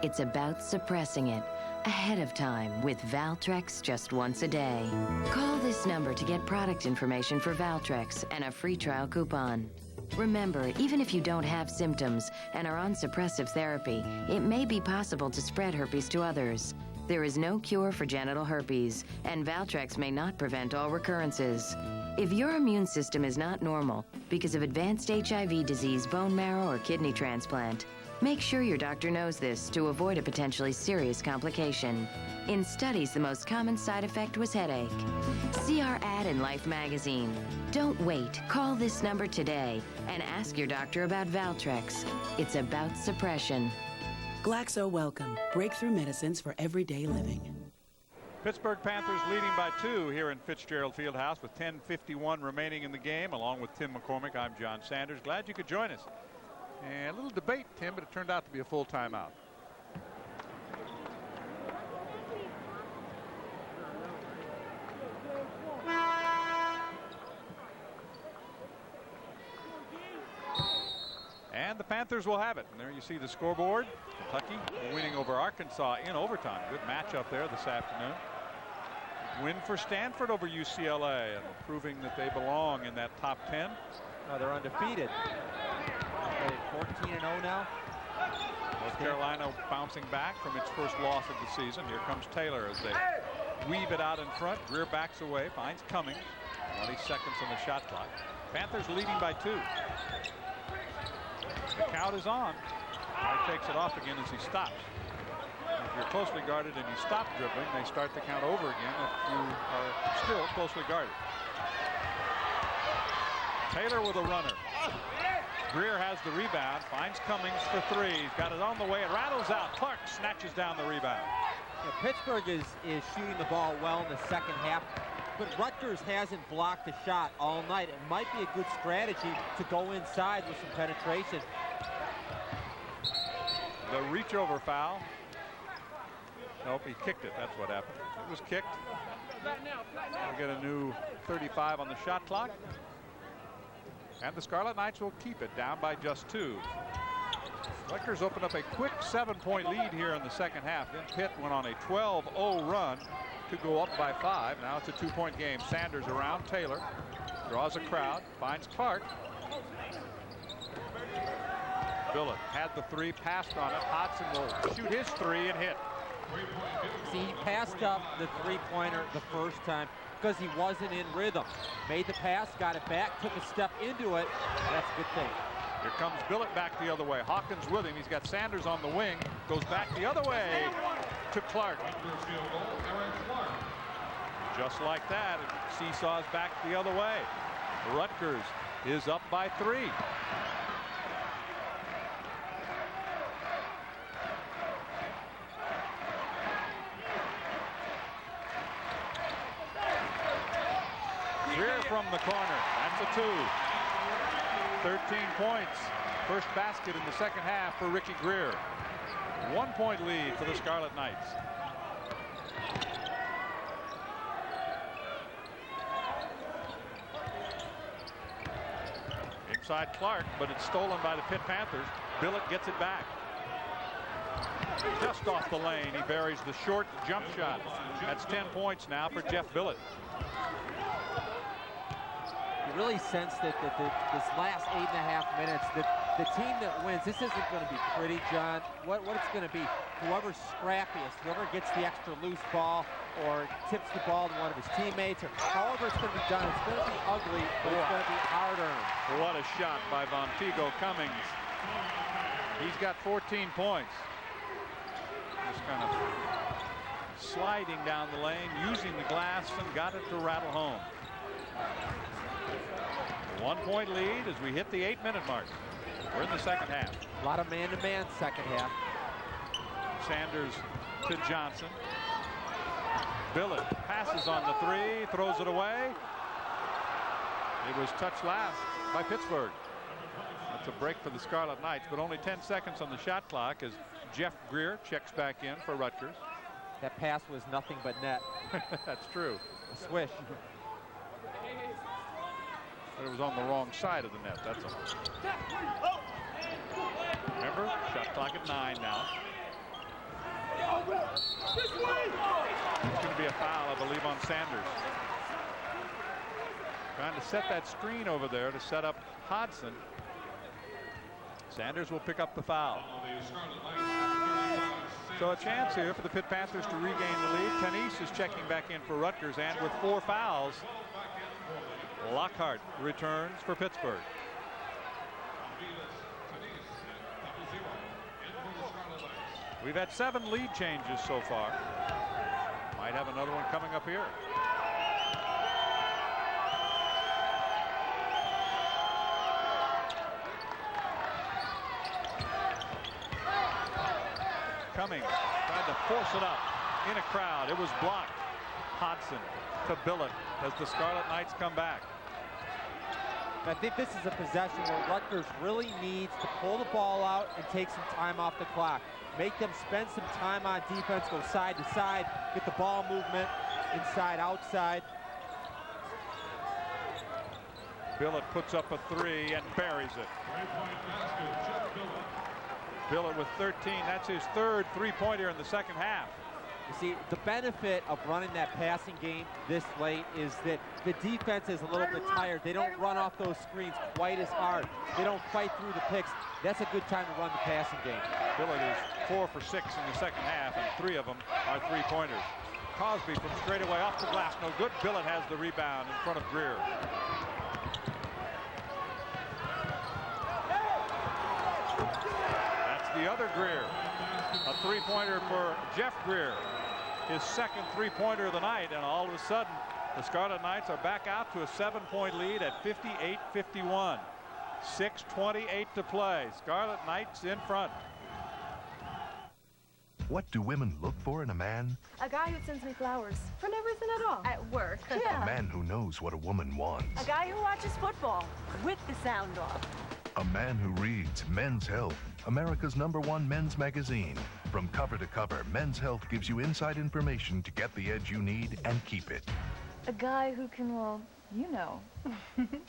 It's about suppressing it ahead of time with Valtrex just once a day. Call this number to get product information for Valtrex and a free trial coupon. Remember, even if you don't have symptoms and are on suppressive therapy, it may be possible to spread herpes to others. There is no cure for genital herpes, and Valtrex may not prevent all recurrences. If your immune system is not normal because of advanced HIV disease, bone marrow, or kidney transplant, make sure your doctor knows this to avoid a potentially serious complication. In studies, the most common side effect was headache. See our ad in Life magazine. Don't wait. Call this number today and ask your doctor about Valtrex. It's about suppression.
Glaxo Welcome, breakthrough medicines for everyday living.
Pittsburgh Panthers leading by 2 here in Fitzgerald Fieldhouse with 10:51 remaining in the game. Along with Tim McCormick, I'm John Sanders. Glad you could join us. And a little debate, Tim, but it turned out to be a full timeout. And the Panthers will have it. And there you see the scoreboard. Kentucky winning over Arkansas in overtime. Good matchup there this afternoon. Win for Stanford over UCLA and proving that they belong in that top 10.
They're undefeated. 14-0 now.
North Carolina bouncing back from its first loss of the season. Here comes Taylor as they weave it out in front. Greer backs away, finds Cummings. 20 seconds on the shot clock. Panthers leading by 2. The count is on. He takes it off again as he stops. If you're closely guarded and you stop dribbling, they start the count over again if you are still closely guarded. Taylor with a runner. Greer has the rebound, finds Cummings for 3. He's got it on the way. It rattles out. Clark snatches down the rebound.
Pittsburgh is shooting the ball well in the second half, but Rutgers hasn't blocked a shot all night. It might be a good strategy to go inside with some penetration.
The reach over foul. Nope, he kicked it. That's what happened. It was kicked. We'll get a new 35 on the shot clock. And the Scarlet Knights will keep it down by just 2. Rutgers opened up a quick 7-point lead here in the second half. Then Pitt went on a 12-0 run to go up by 5. Now it's a 2-point game. Sanders around Taylor. Draws a crowd. Finds Clark. Billett had the 3, passed on it. Hodson will shoot his 3 and hit.
See, he passed up the 3-pointer the first time because he wasn't in rhythm. Made the pass, got it back, took a step into it. That's a good thing.
Here comes Billett back the other way. Hawkins with him. He's got Sanders on the wing. Goes back the other way to Clark. Just like that, it seesaws back the other way. Rutgers is up by 3. from the corner. That's a 2. 13 points. First basket in the second half for Ricky Greer. 1 point lead for the Scarlet Knights. Inside Clark, but it's stolen by the Pitt Panthers. Billett gets it back. Just off the lane, he buries the short jump shot. That's 10 points now for Jeff Billett.
You really sense that this last 8.5 minutes, the team that wins, this isn't going to be pretty, John. What it's going to be, whoever's scrappiest, whoever gets the extra loose ball or tips the ball to one of his teammates, or however it's going to be done, it's going to be ugly, but it's going to be hard-earned.
What a shot by Vonteego Cummings. He's got 14 points. Just kind of sliding down the lane, using the glass, and got it to rattle home. 1 point lead as we hit the 8-minute mark. We're in the second half.
A lot of man-to-man second half.
Sanders to Johnson. Billett passes on the 3, throws it away. It was touched last by Pittsburgh. That's a break for the Scarlet Knights, but only 10 seconds on the shot clock as Jeff Greer checks back in for Rutgers.
That pass was nothing but net.
That's true.
A swish.
But it was on the wrong side of the net, that's all. Remember, shot clock at 9 now. It's going to be a foul, I believe, on Sanders. Trying to set that screen over there to set up Hodson. Sanders will pick up the foul. So a chance here for the Pitt Panthers to regain the lead. Tenise is checking back in for Rutgers, and with 4 fouls, Lockhart returns for Pittsburgh. We've had 7 lead changes so far. Might have another one coming up here. Cummings tried to force it up in a crowd. It was blocked. Hodson to Billett as the Scarlet Knights come back.
I think this is a possession where Rutgers really needs to pull the ball out and take some time off the clock. Make them spend some time on defense, go side to side, get the ball movement inside, outside.
Billett puts up a 3 and buries it. Billett with 13. That's his 3rd three-pointer in the second half.
You see, the benefit of running that passing game this late is that the defense is a little bit tired. They don't run off those screens quite as hard. They don't fight through the picks. That's a good time to run the passing game.
Billett is 4 for 6 in the second half, and 3 of them are three-pointers. Cosby from straightaway off the glass, no good. Billett has the rebound in front of Greer. That's the other Greer. A three-pointer for Jeff Greer. His second three-pointer of the night, and all of a sudden the Scarlet Knights are back out to a 7-point lead at 58-51. 6:28 to play. Scarlet Knights in front.
What do women look for in a man?
A guy who sends me flowers for no reason at all. At work. Yeah.
A man who knows what a woman wants.
A guy who watches football with the sound off.
A man who reads Men's Health, America's #1 men's magazine. From cover to cover, Men's Health gives you inside information to get the edge you need and keep it.
A guy who can, well, you know.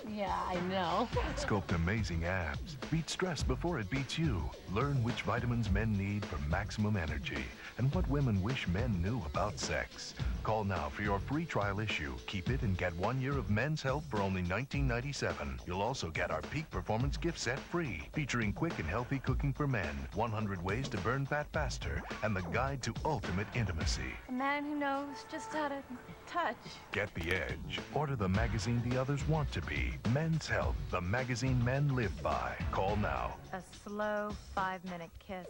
Yeah, I know.
Sculpt amazing abs. Beat stress before it beats you. Learn which vitamins men need for maximum energy and what women wish men knew about sex. Call now for your free trial issue. Keep it and get 1 year of Men's Health for only $19.97. You'll also get our Peak Performance gift set free, featuring quick and healthy cooking for men, 100 ways to burn fat faster, and the guide to ultimate intimacy.
A man who knows just how to touch.
Get the edge. Order the magazine the others want to be. Men's Health, the magazine men live by. Call now.
A slow 5-minute kiss,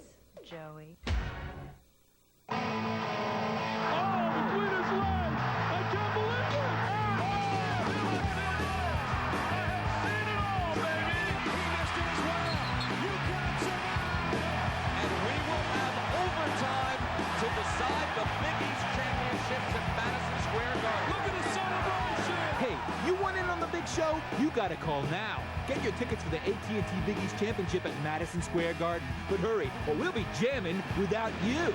Joey.
Oh, the winner's line! I can't believe it! Seen it all, baby! He missed it as well! You can't survive!
And we will have overtime to decide the Big East championships at Madison Square Garden.
Look at the celebration!
Hey, you want in on the
You've got to call now. Get your tickets for the AT&T Big East Championship at Madison Square Garden. But hurry, or we'll be jamming without you.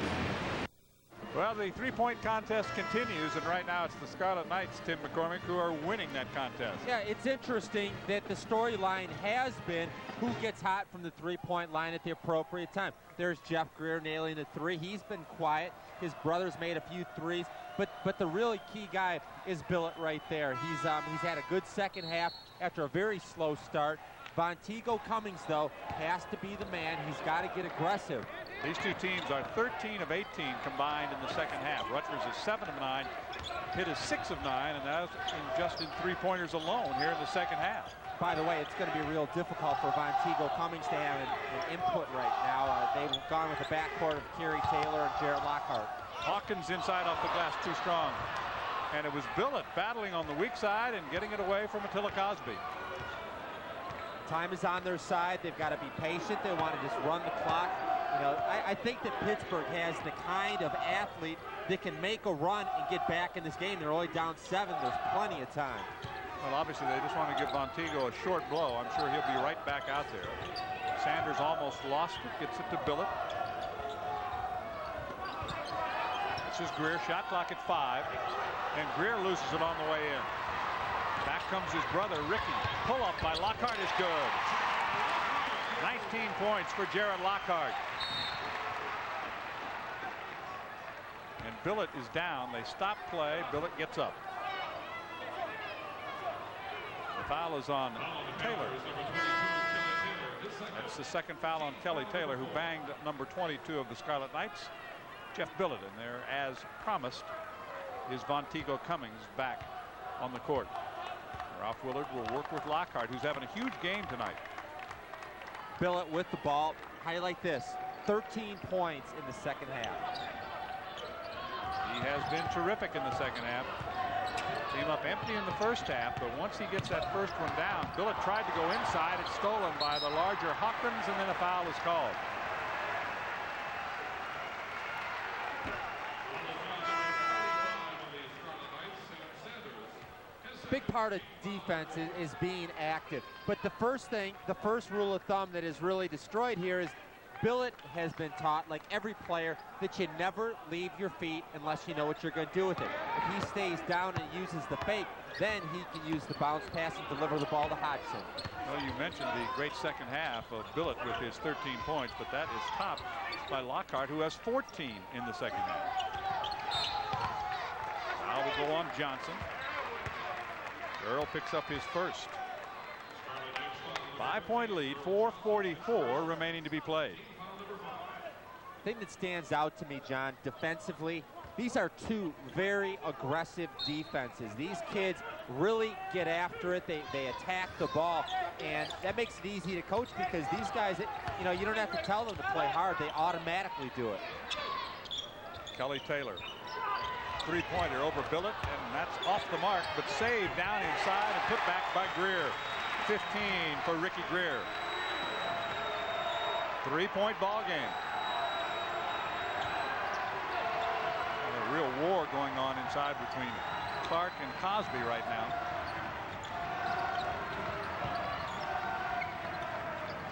Well, the three-point contest continues, and right now it's the Scarlet Knights, Tim McCormick, who are winning that contest.
Yeah, it's interesting that the storyline has been who gets hot from the three-point line at the appropriate time. There's Jeff Greer nailing the three. He's been quiet. His brother's made a few threes, but the really key guy is Billett right there. He's had a good second half after a very slow start. Vonteego Cummings, though, has to be the man. He's got to get aggressive.
These two teams are 13 of 18 combined in the second half. Rutgers is 7 of 9. Pitt is 6 of 9, and that's just in three-pointers alone here in the second half.
By the way, it's going to be real difficult for Vonteego Cummings to have an input right now. They've gone with the backcourt of Kerry Taylor and Jared Lockhart.
Hawkins inside off the glass, too strong. And it was Billett battling on the weak side and getting it away from Attila Cosby.
Time is on their side. They've got to be patient. They want to just run the clock. You know, I think that Pittsburgh has the kind of athlete that can make a run and get back in this game. They're only down 7. There's plenty of time.
Well, obviously, they just want to give Vonteego a short blow. I'm sure he'll be right back out there. Sanders almost lost it, gets it to Billett. This is Greer, shot clock at 5, and Greer loses it on the way in. Back comes his brother, Ricky. Pull up by Lockhart is good. 19 points for Jared Lockhart. And Billett is down. They stop play. Billett gets up. The foul is on Taylor. That's the second foul on Kelly Taylor, who banged number 22 of the Scarlet Knights, Jeff Billett. And there, as promised, is Vonteego Cummings back on the court. Ralph Willard will work with Lockhart, who's having a huge game tonight.
Billett with the ball. Highlight this, 13 points in the second half.
He has been terrific in the second half. Came up empty in the first half, but once he gets that first one down, Billett tried to go inside. It's stolen by the larger Hawkins, and then a foul is called.
Big part of defense is being active. But the first rule of thumb that is really destroyed here is Billett has been taught, like every player, that you never leave your feet unless you know what you're going to do with it. If he stays down and uses the fake, then he can use the bounce pass and deliver the ball to Hodgson. Well,
you mentioned the great second half of Billett with his 13 points, but that is topped by Lockhart, who has 14 in the second half. Now will go on Johnson. Earl picks up his first. 5-point lead, 4:44 remaining to be played.
The thing that stands out to me, John, defensively, these are two very aggressive defenses. These kids really get after it. They attack the ball, and that makes it easy to coach because these guys, you know, you don't have to tell them to play hard. They automatically do it.
Kelly Taylor. Three-pointer over Billett, and that's off the mark, but saved down inside and put back by Greer. 15 for Ricky Greer. 3-point ball game. And a real war going on inside between Clark and Cosby right now.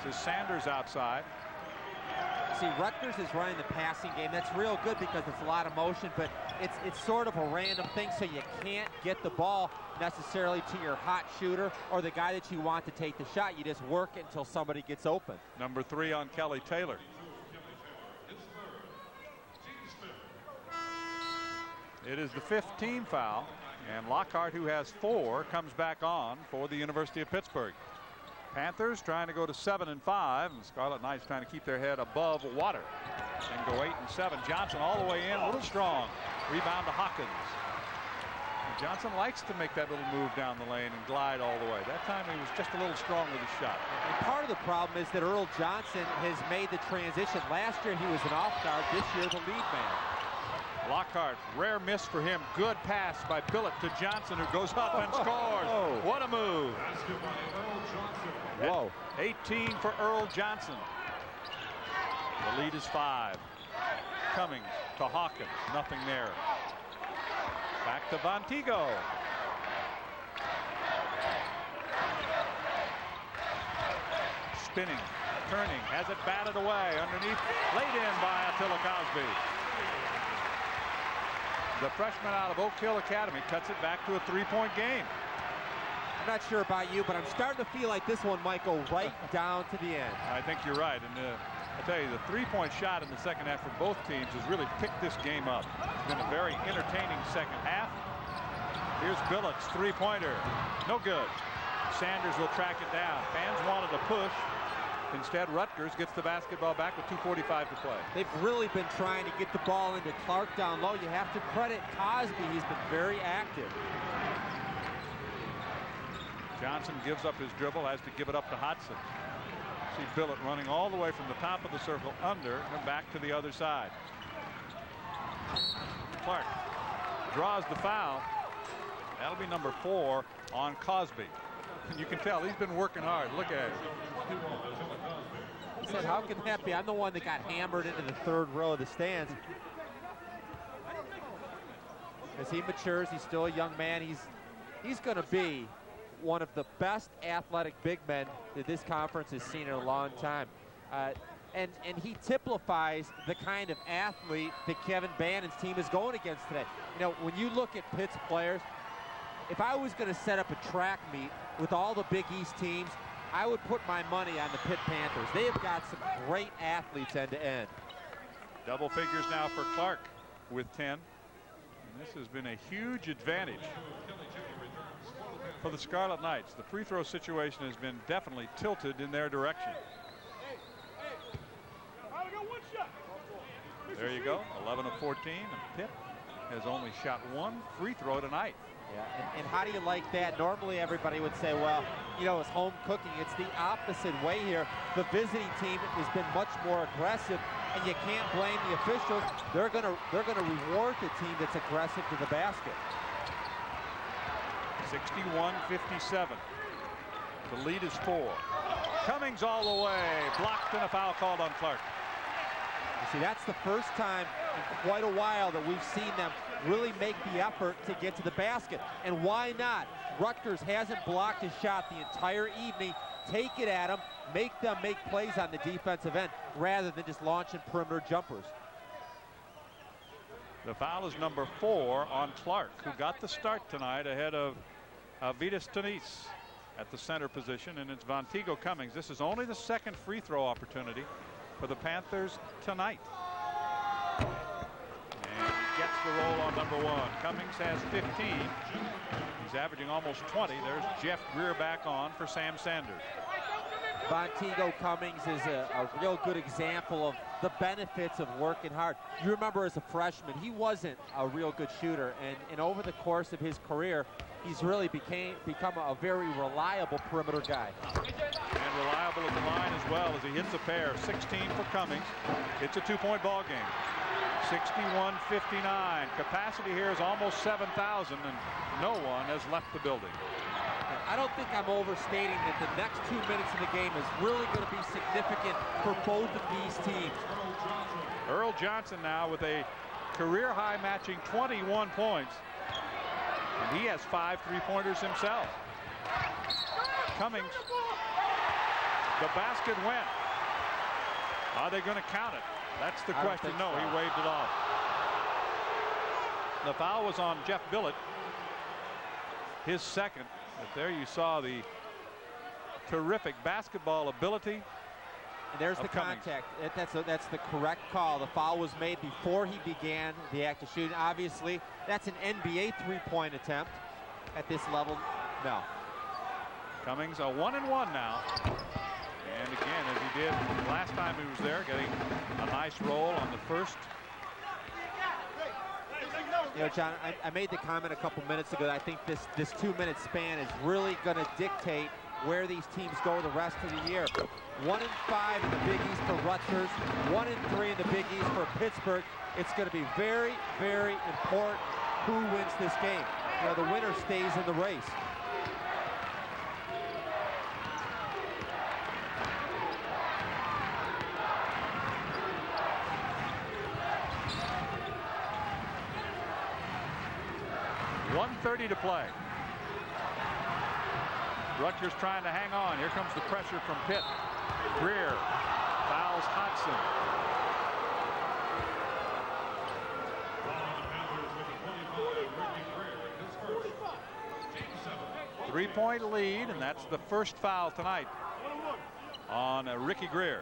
This is Sanders outside.
See, Rutgers is running the passing game. That's real good because it's a lot of motion, but it's sort of a random thing, so you can't get the ball necessarily to your hot shooter or the guy that you want to take the shot. You just work it until somebody gets open.
Number 3 on Kelly Taylor. It is the 5th team foul, and Lockhart, who has 4, comes back on for the University of Pittsburgh. Panthers trying to go to 7-5, and the Scarlet Knights trying to keep their head above water and go 8-7. Johnson all the way in, a little strong. Rebound to Hawkins. And Johnson likes to make that little move down the lane and glide all the way. That time he was just a little strong with his shot.
And part of the problem is that Earl Johnson has made the transition. Last year he was an off guard. This year the lead man.
Lockhart, rare miss for him. Good pass by Billett to Johnson, who goes up and scores. What a move.
Whoa.
18 for Earl Johnson. The lead is 5. Cummings to Hawkins. Nothing there. Back to Vonteego. spinning, turning, has it batted away underneath, laid in by Attila Cosby. The freshman out of Oak Hill Academy cuts it back to a 3-point game.
I'm not sure about you, but I'm starting to feel like this one might go right down to the end.
I think you're right. And I tell you, the 3-point shot in the second half for both teams has really picked this game up. It's been a very entertaining second half. Here's Billett's 3-pointer. No good. Sanders will track it down. Fans wanted a push. Instead, Rutgers gets the basketball back with 2:45 to play. They've really been trying to get the ball into Clark down low. You have to credit Cosby. He's been very active. Johnson gives up his dribble, has to give it up to Hodson. See Billett running all the way from the top of the circle under and back to the other side. Clark draws the foul. That'll be number 4 on Cosby. You can tell he's been working hard. Look at it. He said, how can that be? I'm the one that got hammered into the third row of the stands. As he matures, he's still a young man. He's going to be one of the best athletic big men that this conference has seen in a long time. And he typifies the kind of athlete that Kevin Bannon's team is going against today. You know, when you look at Pitt's players, if I was going to set up a track meet with all the Big East teams, I would put my money on the Pitt Panthers. They have got some great athletes end to end. Double figures now for Clark with 10. And this has been a huge advantage for the Scarlet Knights. The free throw situation has been definitely tilted in their direction. There you go, 11 of 14, and Pitt has only shot 1 free throw tonight. Yeah, and how do you like that? Normally everybody would say, well, you know, it's home cooking. It's the opposite way here. The visiting team has been much more aggressive, and you can't blame the officials. They're gonna reward the team that's aggressive to the basket. 61-57. The lead is 4. Cummings all the way, blocked, and a foul called on Clark. You see, that's the first time in quite a while that we've seen them really make the effort to get to the basket. And why not? Rutgers hasn't blocked a shot the entire evening. Take it at them, make them make plays on the defensive end rather than just launching perimeter jumpers. The foul is number 4 on Clark, who got the start tonight ahead of Vitas Tunis at the center position, and it's Vontigo Cummings. This is only the second free throw opportunity for the Panthers tonight. And he gets the roll on number 1. Cummings has 15. He's averaging almost 20. There's Jeff Greer back on for Sam Sanders. Vontigo Cummings is a real good example of the benefits of working hard. You remember as a freshman, he wasn't a real good shooter, and over the course of his career, he's really become a very reliable perimeter guy. And reliable at the line as well as he hits a pair. 16 for Cummings. It's a 2-point ball game. 61-59. Capacity here is almost 7,000, and no one has left the building. I don't think I'm overstating that the next 2 minutes of the game is really going to be significant for both of these teams. Earl Johnson now with a career high matching 21 points. And he has 5 three-pointers himself. Cummings. The basket went. Are they going to count it? That's the question. No, he waved it off. The foul was on Jeff Billett. His second. But there you saw the terrific basketball ability. And there's the contact. That's the correct call. The foul was made before he began the act of shooting. Obviously, that's an NBA three-point attempt at this level. No. Cummings a 1-and-1 now. And again, as he did last time he was there, getting a nice roll on the first. You know, John, I made the comment a couple minutes ago that I think this 2-minute span is really going to dictate where these teams go the rest of the year. 1-5 in the Big East for Rutgers, 1-3 in the Big East for Pittsburgh. It's going to be very, very important who wins this game. You know, the winner stays in the race. .130 to play. Rutgers trying to hang on. Here comes the pressure from Pitt. Greer fouls Hodson. Three-point lead, and that's the first foul tonight on Ricky Greer.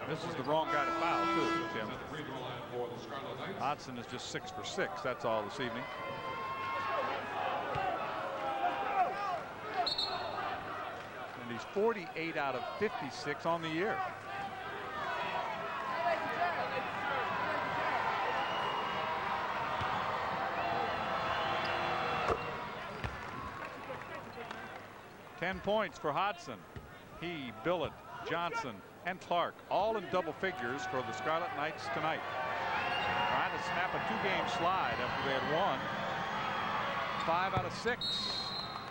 This is the wrong guy to foul, too, Tim. Hodson is just 6 for 6. That's all this evening. And he's 48 out of 56 on the year. Ten points for Hodson. He, Billett, Johnson, and Clark all in double figures for the Scarlet Knights tonight. Trying to snap a two-game slide after they had won. 5 out of 6.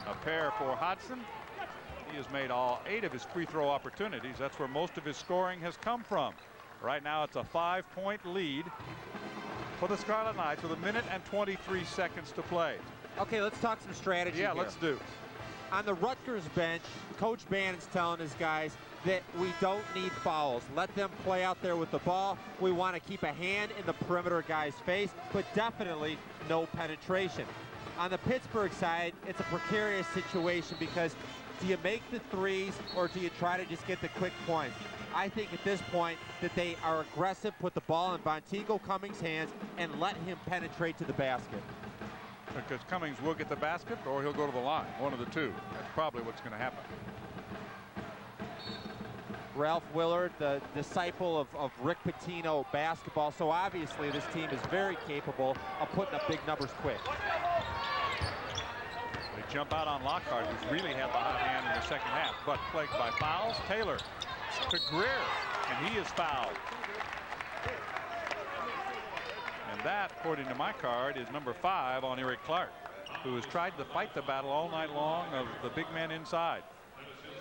A pair for Hodson. He has made all 8 of his free throw opportunities. That's where most of his scoring has come from. Right now it's a 5-point lead for the Scarlet Knights with 1 minute and 23 seconds to play.
Okay, let's talk some strategy here.
Let's do.
On the Rutgers bench, Coach Bannon's telling his guys that we don't need fouls. Let them play out there with the ball. We want to keep a hand in the perimeter guy's face, but definitely no penetration. On the Pittsburgh side, it's a precarious situation because do you make the threes or do you try to just get the quick points? I think at this point that they are aggressive, put the ball in Montego Cummings' hands, and let him penetrate to the basket.
Because Cummings will get the basket or he'll go to the line. One of the two. That's probably what's going to happen.
Ralph Willard, the disciple of Rick Pitino basketball. So obviously this team is very capable of putting up big numbers quick.
They jump out on Lockhart, who's really had the hot hand in the second half, but plagued by fouls. Taylor to Greer, and he is fouled. And that, according to my card, is number 5 on Eric Clark, who has tried to fight the battle all night long of the big man inside.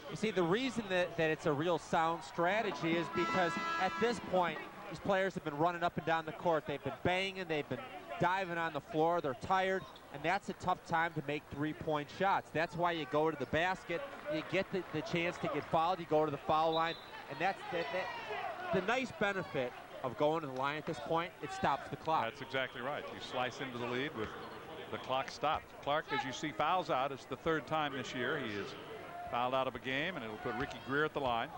You see, the reason that it's a real sound strategy is because at this point, these players have been running up and down the court. They've been banging, they've been diving on the floor, they're tired, and that's a tough time to make three-point shots. That's why you go to the basket, you get the chance to get fouled, you go to the foul line, and that's the nice benefit of going to the line at this point. It stops the clock.
That's exactly right. You slice into the lead with the clock stopped. Clark, as you see, fouls out. It's the 3rd time this year he is fouled out of a game, and it'll put Ricky Greer at the line.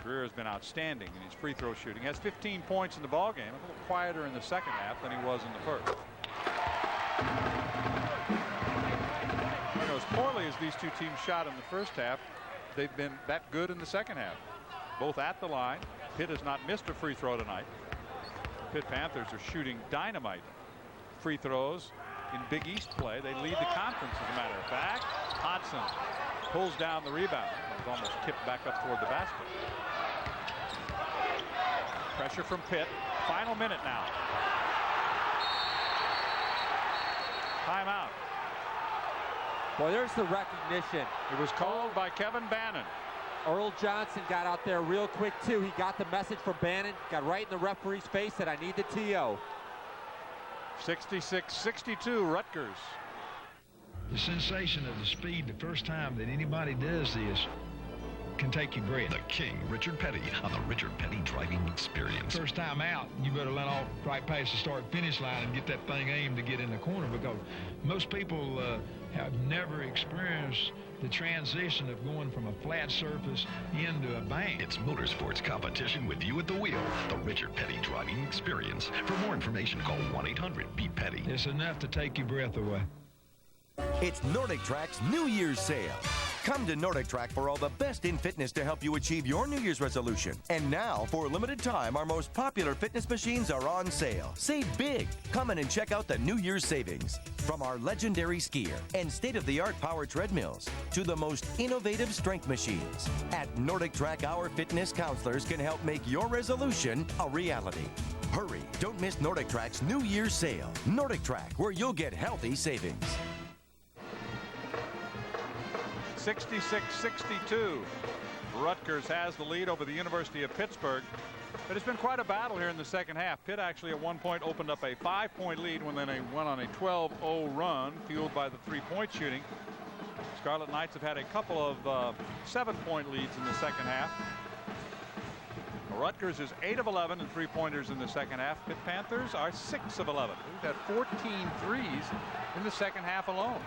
Greer has been outstanding in his free throw shooting. He has 15 points in the ball game. A little quieter in the second half than he was in the first. You know, as poorly as these two teams shot in the first half, they've been that good in the second half. Both at the line. Pitt has not missed a free throw tonight. Pitt Panthers are shooting dynamite free throws in Big East play. They lead the conference, as a matter of fact. Hodson pulls down the rebound. It was almost tipped back up toward the basket. Pressure from Pitt. Final minute now. Timeout.
Boy, there's the recognition.
It was called by Kevin Bannon.
Earl Johnson got out there real quick, too. He got the message from Bannon, got right in the referee's face, said, I need the TO.
66-62, Rutgers.
The sensation of the speed the first time that anybody does this can take your breath.
The King, Richard Petty, on the Richard Petty Driving Experience.
First time out, you better let off right past the start-finish line and get that thing aimed to get in the corner, because most people have never experienced the transition of going from a flat surface into a bank.
It's motorsports competition with you at the wheel. The Richard Petty Driving Experience. For more information, call 1-800-BE-PETTY.
It's enough to take your breath away.
It's Nordic Track's New Year's sale. Come to Nordic Track for all the best in fitness to help you achieve your New Year's resolution. And now, for a limited time, our most popular fitness machines are on sale. Save big. Come in and check out the New Year's savings. From our legendary skier and state-of-the-art power treadmills to the most innovative strength machines. At Nordic Track, our fitness counselors can help make your resolution a reality. Hurry, don't miss Nordic Track's New Year's sale. Nordic Track, where you'll get healthy savings.
66-62. Rutgers has the lead over the University of Pittsburgh. But it's been quite a battle here in the second half. Pitt actually at one point opened up a 5-point lead when they went on a 12-0 run, fueled by the three-point shooting. Scarlet Knights have had a couple of 7-point leads in the second half. Rutgers is 8 of 11 and 3-pointers in the second half. Pitt Panthers are 6 of 11. We've had 14 threes in the second half alone.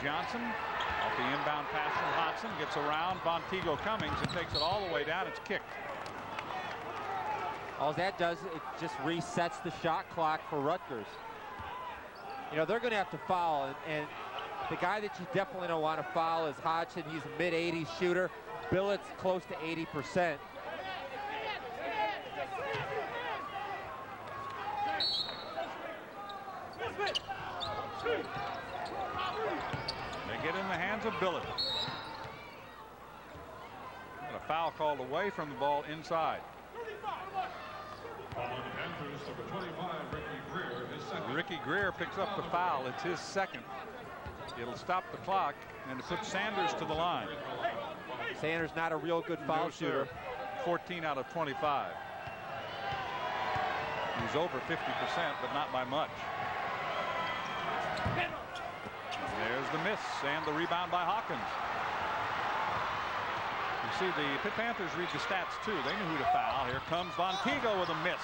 Johnson off the inbound pass from Hodgson, gets around Bontigo Cummings and takes it all the way down. It's kicked.
All that does, it just resets the shot clock for Rutgers. You know, they're going to have to foul, and the guy that you definitely don't want to foul is Hodgson. He's a mid-80s shooter. Billett's close to 80%.
They get in the hands of Billett. And a foul called away from the ball inside. Ricky Greer picks up the foul. It's his second. It'll stop the clock and it puts Sanders to the line.
Sanders not a real good foul shooter.
14 out of 25. He's over 50%, but not by much. There's the miss and the rebound by Hawkins. You see the Pitt Panthers read the stats too. They knew who to foul. Here comes Bontigo with a miss.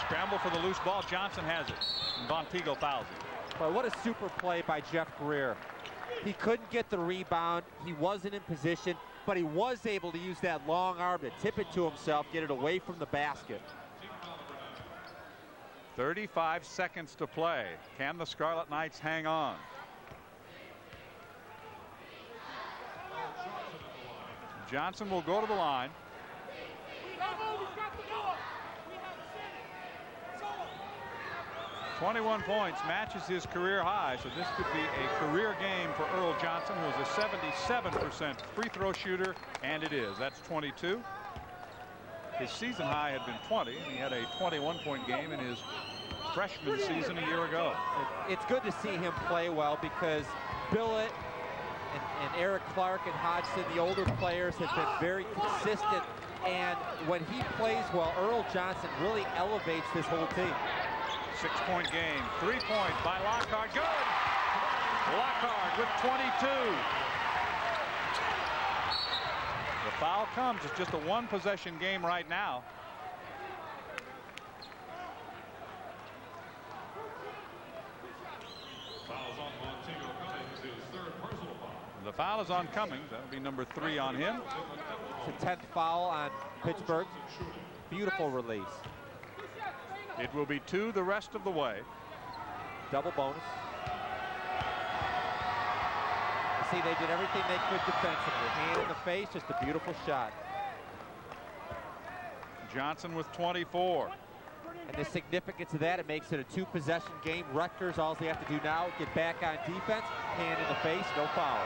Scramble for the loose ball. Johnson has it. And Bontigo fouls it.
But what a super play by Jeff Greer. He couldn't get the rebound. He wasn't in position, but he was able to use that long arm to tip it to himself, get it away from the basket.
35 seconds to play. Can the Scarlet Knights hang on? Johnson will go to the line. 21 points, matches his career high, so this could be a career game for Earl Johnson, who is a 77% free throw shooter, and it is. That's 22. His season high had been 20, and he had a 21-point game in his freshman season a year ago.
It's good to see him play well because Billett and Eric Clark and Hodgson, the older players, have been very consistent, and when he plays well, Earl Johnson really elevates this whole team.
6-point game. 3-point by Lockhart. Good. Lockhart with 22. The foul comes. It's just a one-possession game right now. The foul is on Cummings. That'll be number 3 on him.
It's the 10th foul on Pittsburgh. Beautiful release.
It will be 2 the rest of the way.
Double bonus. You see, they did everything they could defensively. Hand in the face, just a beautiful shot.
Johnson with 24.
And the significance of that, it makes it a 2-possession game. Rutgers, all they have to do now, get back on defense. Hand in the face, no foul.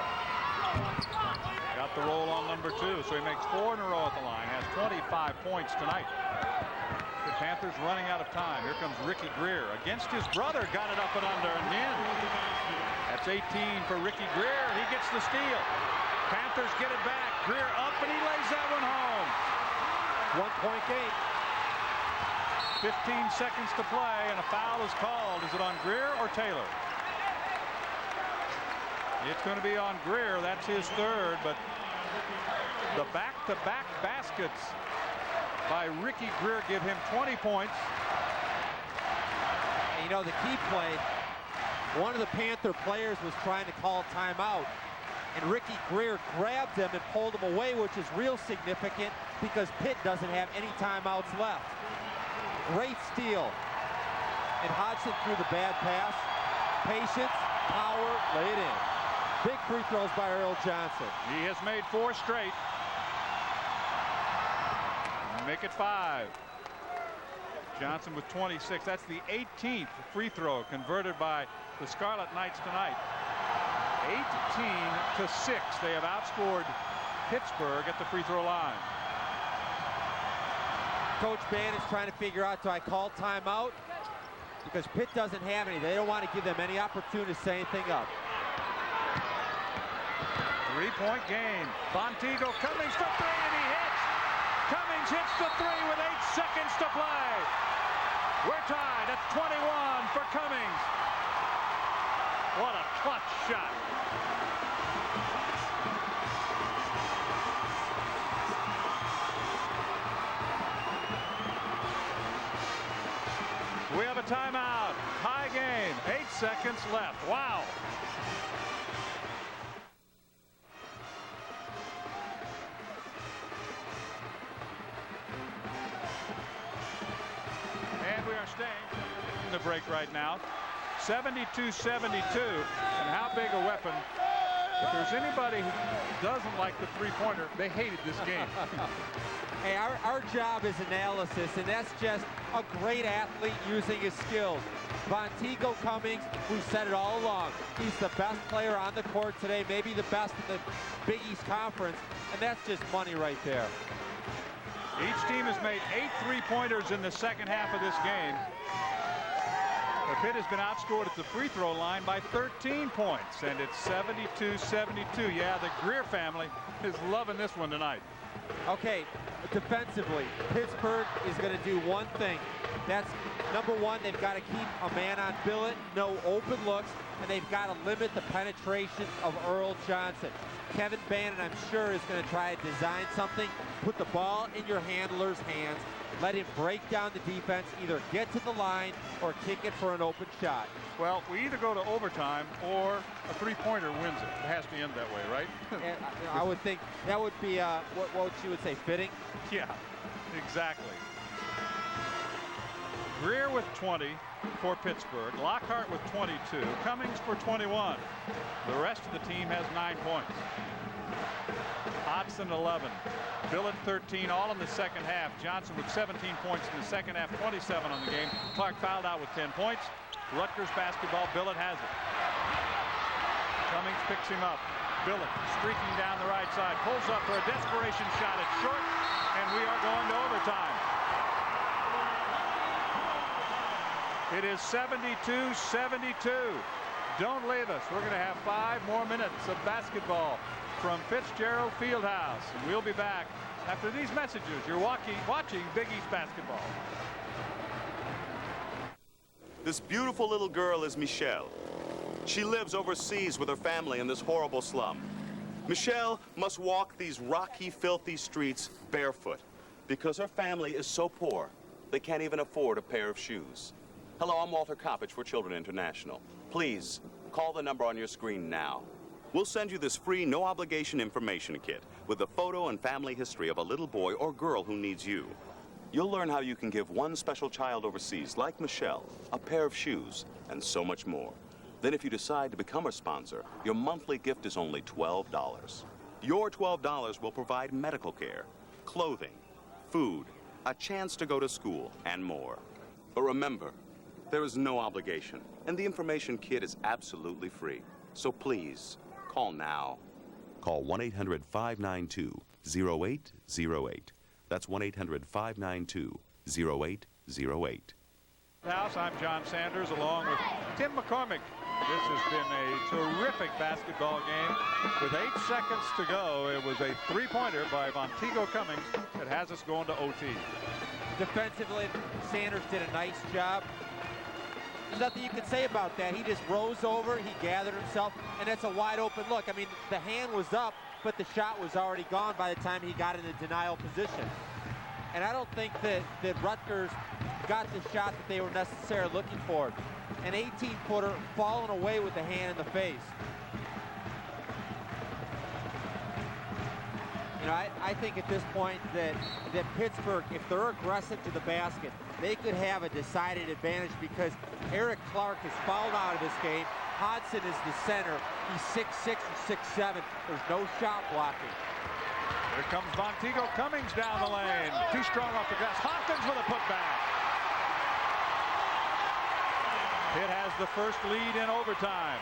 Got the roll on number 2, so he makes 4 in a row at the line. Has 25 points tonight. The Panthers running out of time. Here comes Ricky Greer against his brother. Got it up and under and in. That's 18 for Ricky Greer. He gets the steal. Panthers get it back. Greer up and he lays that one home.
1-point game.
15 seconds to play and a foul is called. Is it on Greer or Taylor? It's going to be on Greer. That's his 3rd, but the back-to-back baskets by Ricky Greer give him 20 points.
And you know, the key play, one of the Panther players was trying to call timeout, and Ricky Greer grabbed him and pulled him away, which is real significant because Pitt doesn't have any timeouts left. Great steal. And Hodgson threw the bad pass. Patience, power, lay it in. Big free throws by Earl Johnson.
He has made 4 straight. Make it 5. Johnson with 26. That's the 18th free throw converted by the Scarlet Knights tonight. 18-6. They have outscored Pittsburgh at the free throw line.
Coach Bann is trying to figure out, do I call timeout? Because Pitt doesn't have any. They don't want to give them any opportunity to say anything up.
3-point game. Bontigo Cummings for 3 and he hits. Cummings hits the 3 with 8 seconds to play. We're tied at 21 for Cummings. What a clutch shot. We have a timeout. High game. 8 seconds left. Wow. And we are staying in the break right now. 72-72. And how big a weapon. If there's anybody who doesn't like the three-pointer, they hated this game.
Hey, our job is analysis, and that's just a great athlete using his skills. Montego Cummings, who said it all along, he's the best player on the court today, maybe the best in the Big East Conference, and that's just money right there.
Each team has made 8 three-pointers in the second half of this game. The Pitt has been outscored at the free throw line by 13 points, and it's 72-72. Yeah, the Greer family is loving this one tonight.
Okay, defensively, Pittsburgh is going to do one thing. That's number one, they've got to keep a man on billet, no open looks, and they've got to limit the penetration of Earl Johnson. Kevin Bannon, I'm sure, is going to try to design something, put the ball in your handler's hands, let him break down the defense, either get to the line or kick it for an open shot.
Well, we either go to overtime or a three-pointer wins it. It has to end that way, right?
And I would think that would be, what you would say, fitting?
Yeah, exactly. Greer with 20 for Pittsburgh. Lockhart with 22. Cummings for 21. The rest of the team has 9 points. Hodson 11. Billett 13, all in the second half. Johnson with 17 points in the second half, 27 on the game. Clark fouled out with 10 points. Rutgers basketball, Billett has it. Cummings picks him up. Billett streaking down the right side, pulls up for a desperation shot. It's short, and we are going to overtime. It is 72-72. Don't leave us. We're going to have 5 more minutes of basketball from Fitzgerald Fieldhouse. And we'll be back after these messages. You're watching Big East basketball.
This beautiful little girl is Michelle. She lives overseas with her family in this horrible slum. Michelle must walk these rocky, filthy streets barefoot because her family is so poor they can't even afford a pair of shoes. Hello, I'm Walter Coppage for Children International. Please, call the number on your screen now. We'll send you this free, no-obligation information kit with a photo and family history of a little boy or girl who needs you. You'll learn how you can give one special child overseas, like Michelle, a pair of shoes, and so much more. Then if you decide to become a sponsor, your monthly gift is only $12. Your $12 will provide medical care, clothing, food, a chance to go to school, and more. But remember, there is no obligation, and the information kit is absolutely free. So please, call now. Call 1-800-592-0808. That's 1-800-592-0808.
House, I'm John Sanders along with Tim McCormick. This has been a terrific basketball game. With 8 seconds to go, it was a three-pointer by Montego Cummings that has us going to OT.
Defensively, Sanders did a nice job. There's nothing you can say about that. He just rose over, he gathered himself, and that's a wide open look. I mean, the hand was up, but the shot was already gone by the time he got in the denial position. And I don't think that Rutgers got the shot that they were necessarily looking for. An 18-footer falling away with the hand in the face. You know, I think at this point that Pittsburgh, if they're aggressive to the basket, they could have a decided advantage because Eric Clark has fouled out of this game. Hodson is the center. He's 6'6" or 6'7". There's no shot blocking.
Here comes Montego Cummings down the lane. Too strong off the glass. Hopkins with a putback. Pitt has the first lead in overtime.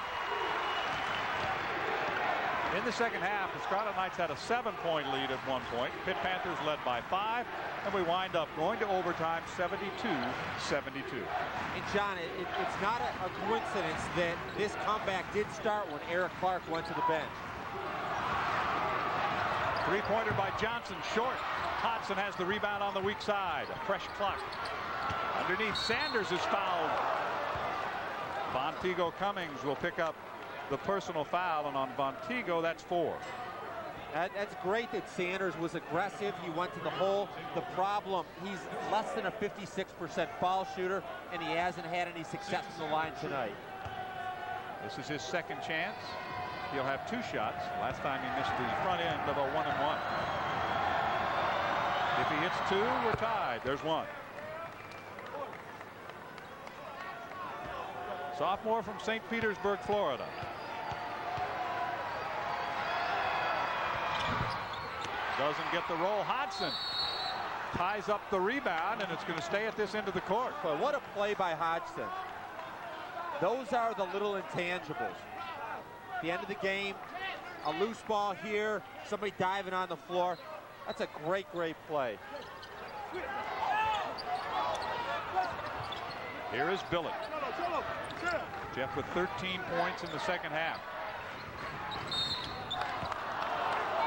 In the second half, the Scarlet Knights had a 7-point lead at one point. Pitt Panthers led by 5, and we wind up going to overtime 72-72.
And John, it's not a coincidence that this comeback did start when Eric Clark went to the bench.
Three-pointer by Johnson, short. Hodson has the rebound on the weak side. A fresh clock. Underneath, Sanders is fouled. Vonteego Cummings will pick up the personal foul, and on Vonteego, that's 4.
That's great that Sanders was aggressive. He went to the hole. The problem, he's less than a 56% foul shooter, and he hasn't had any success from the line tonight.
This is his second chance. He'll have 2 shots. Last time he missed the front end of a 1-and-1. If he hits 2, we're tied. There's 1. Sophomore from St. Petersburg, Florida. Doesn't get the roll. Hodgson ties up the rebound, and it's going to stay at this end of the court.
But what a play by Hodgson. Those are the little intangibles. At the end of the game, a loose ball here, somebody diving on the floor. That's a great, great play.
Here is Billett. Jeff with 13 points in the second half.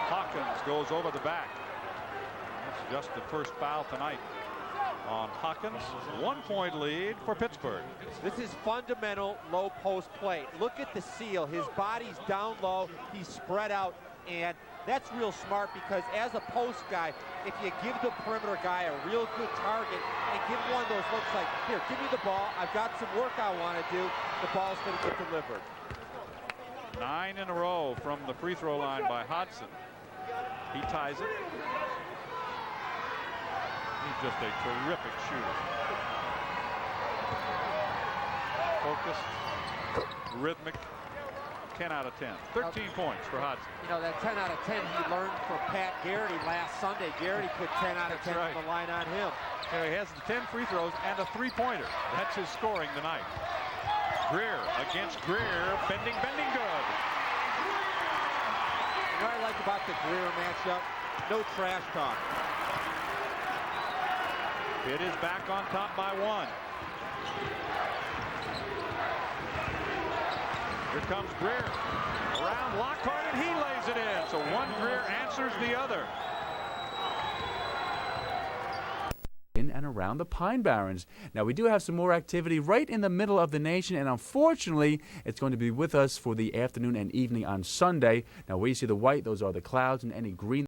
Hawkins goes over the back. That's just the first foul tonight on Hawkins. 1-point lead for Pittsburgh.
This is fundamental low post play. Look at the seal. His body's down low. He's spread out, and that's real smart because as a post guy, if you give the perimeter guy a real good target and give him one of those looks like, here, give me the ball. I've got some work I want to do. The ball's going to get delivered.
9 in a row from the free throw line by Hodgson. He ties it. He's just a terrific shooter. Focused, rhythmic. 10 out of 10. 13 points for Hodgson.
You know, that 10 out of 10 he learned from Pat Garrity last Sunday. Garrity put 10 out of 10 from the line on him.
Here he has the 10 free throws and a 3-pointer. That's his scoring tonight. Greer against Greer. Bending good.
You know what I like about the Greer matchup? No trash talk.
Pitt is back on top by 1. Here comes Greer. Around Lockhart, and he lays it in. So one Greer answers the other.
In and around the Pine Barrens. Now, we do have some more activity right in the middle of the nation, and unfortunately, it's going to be with us for the afternoon and evening on Sunday. Now, where you see the white, those are the clouds, and any green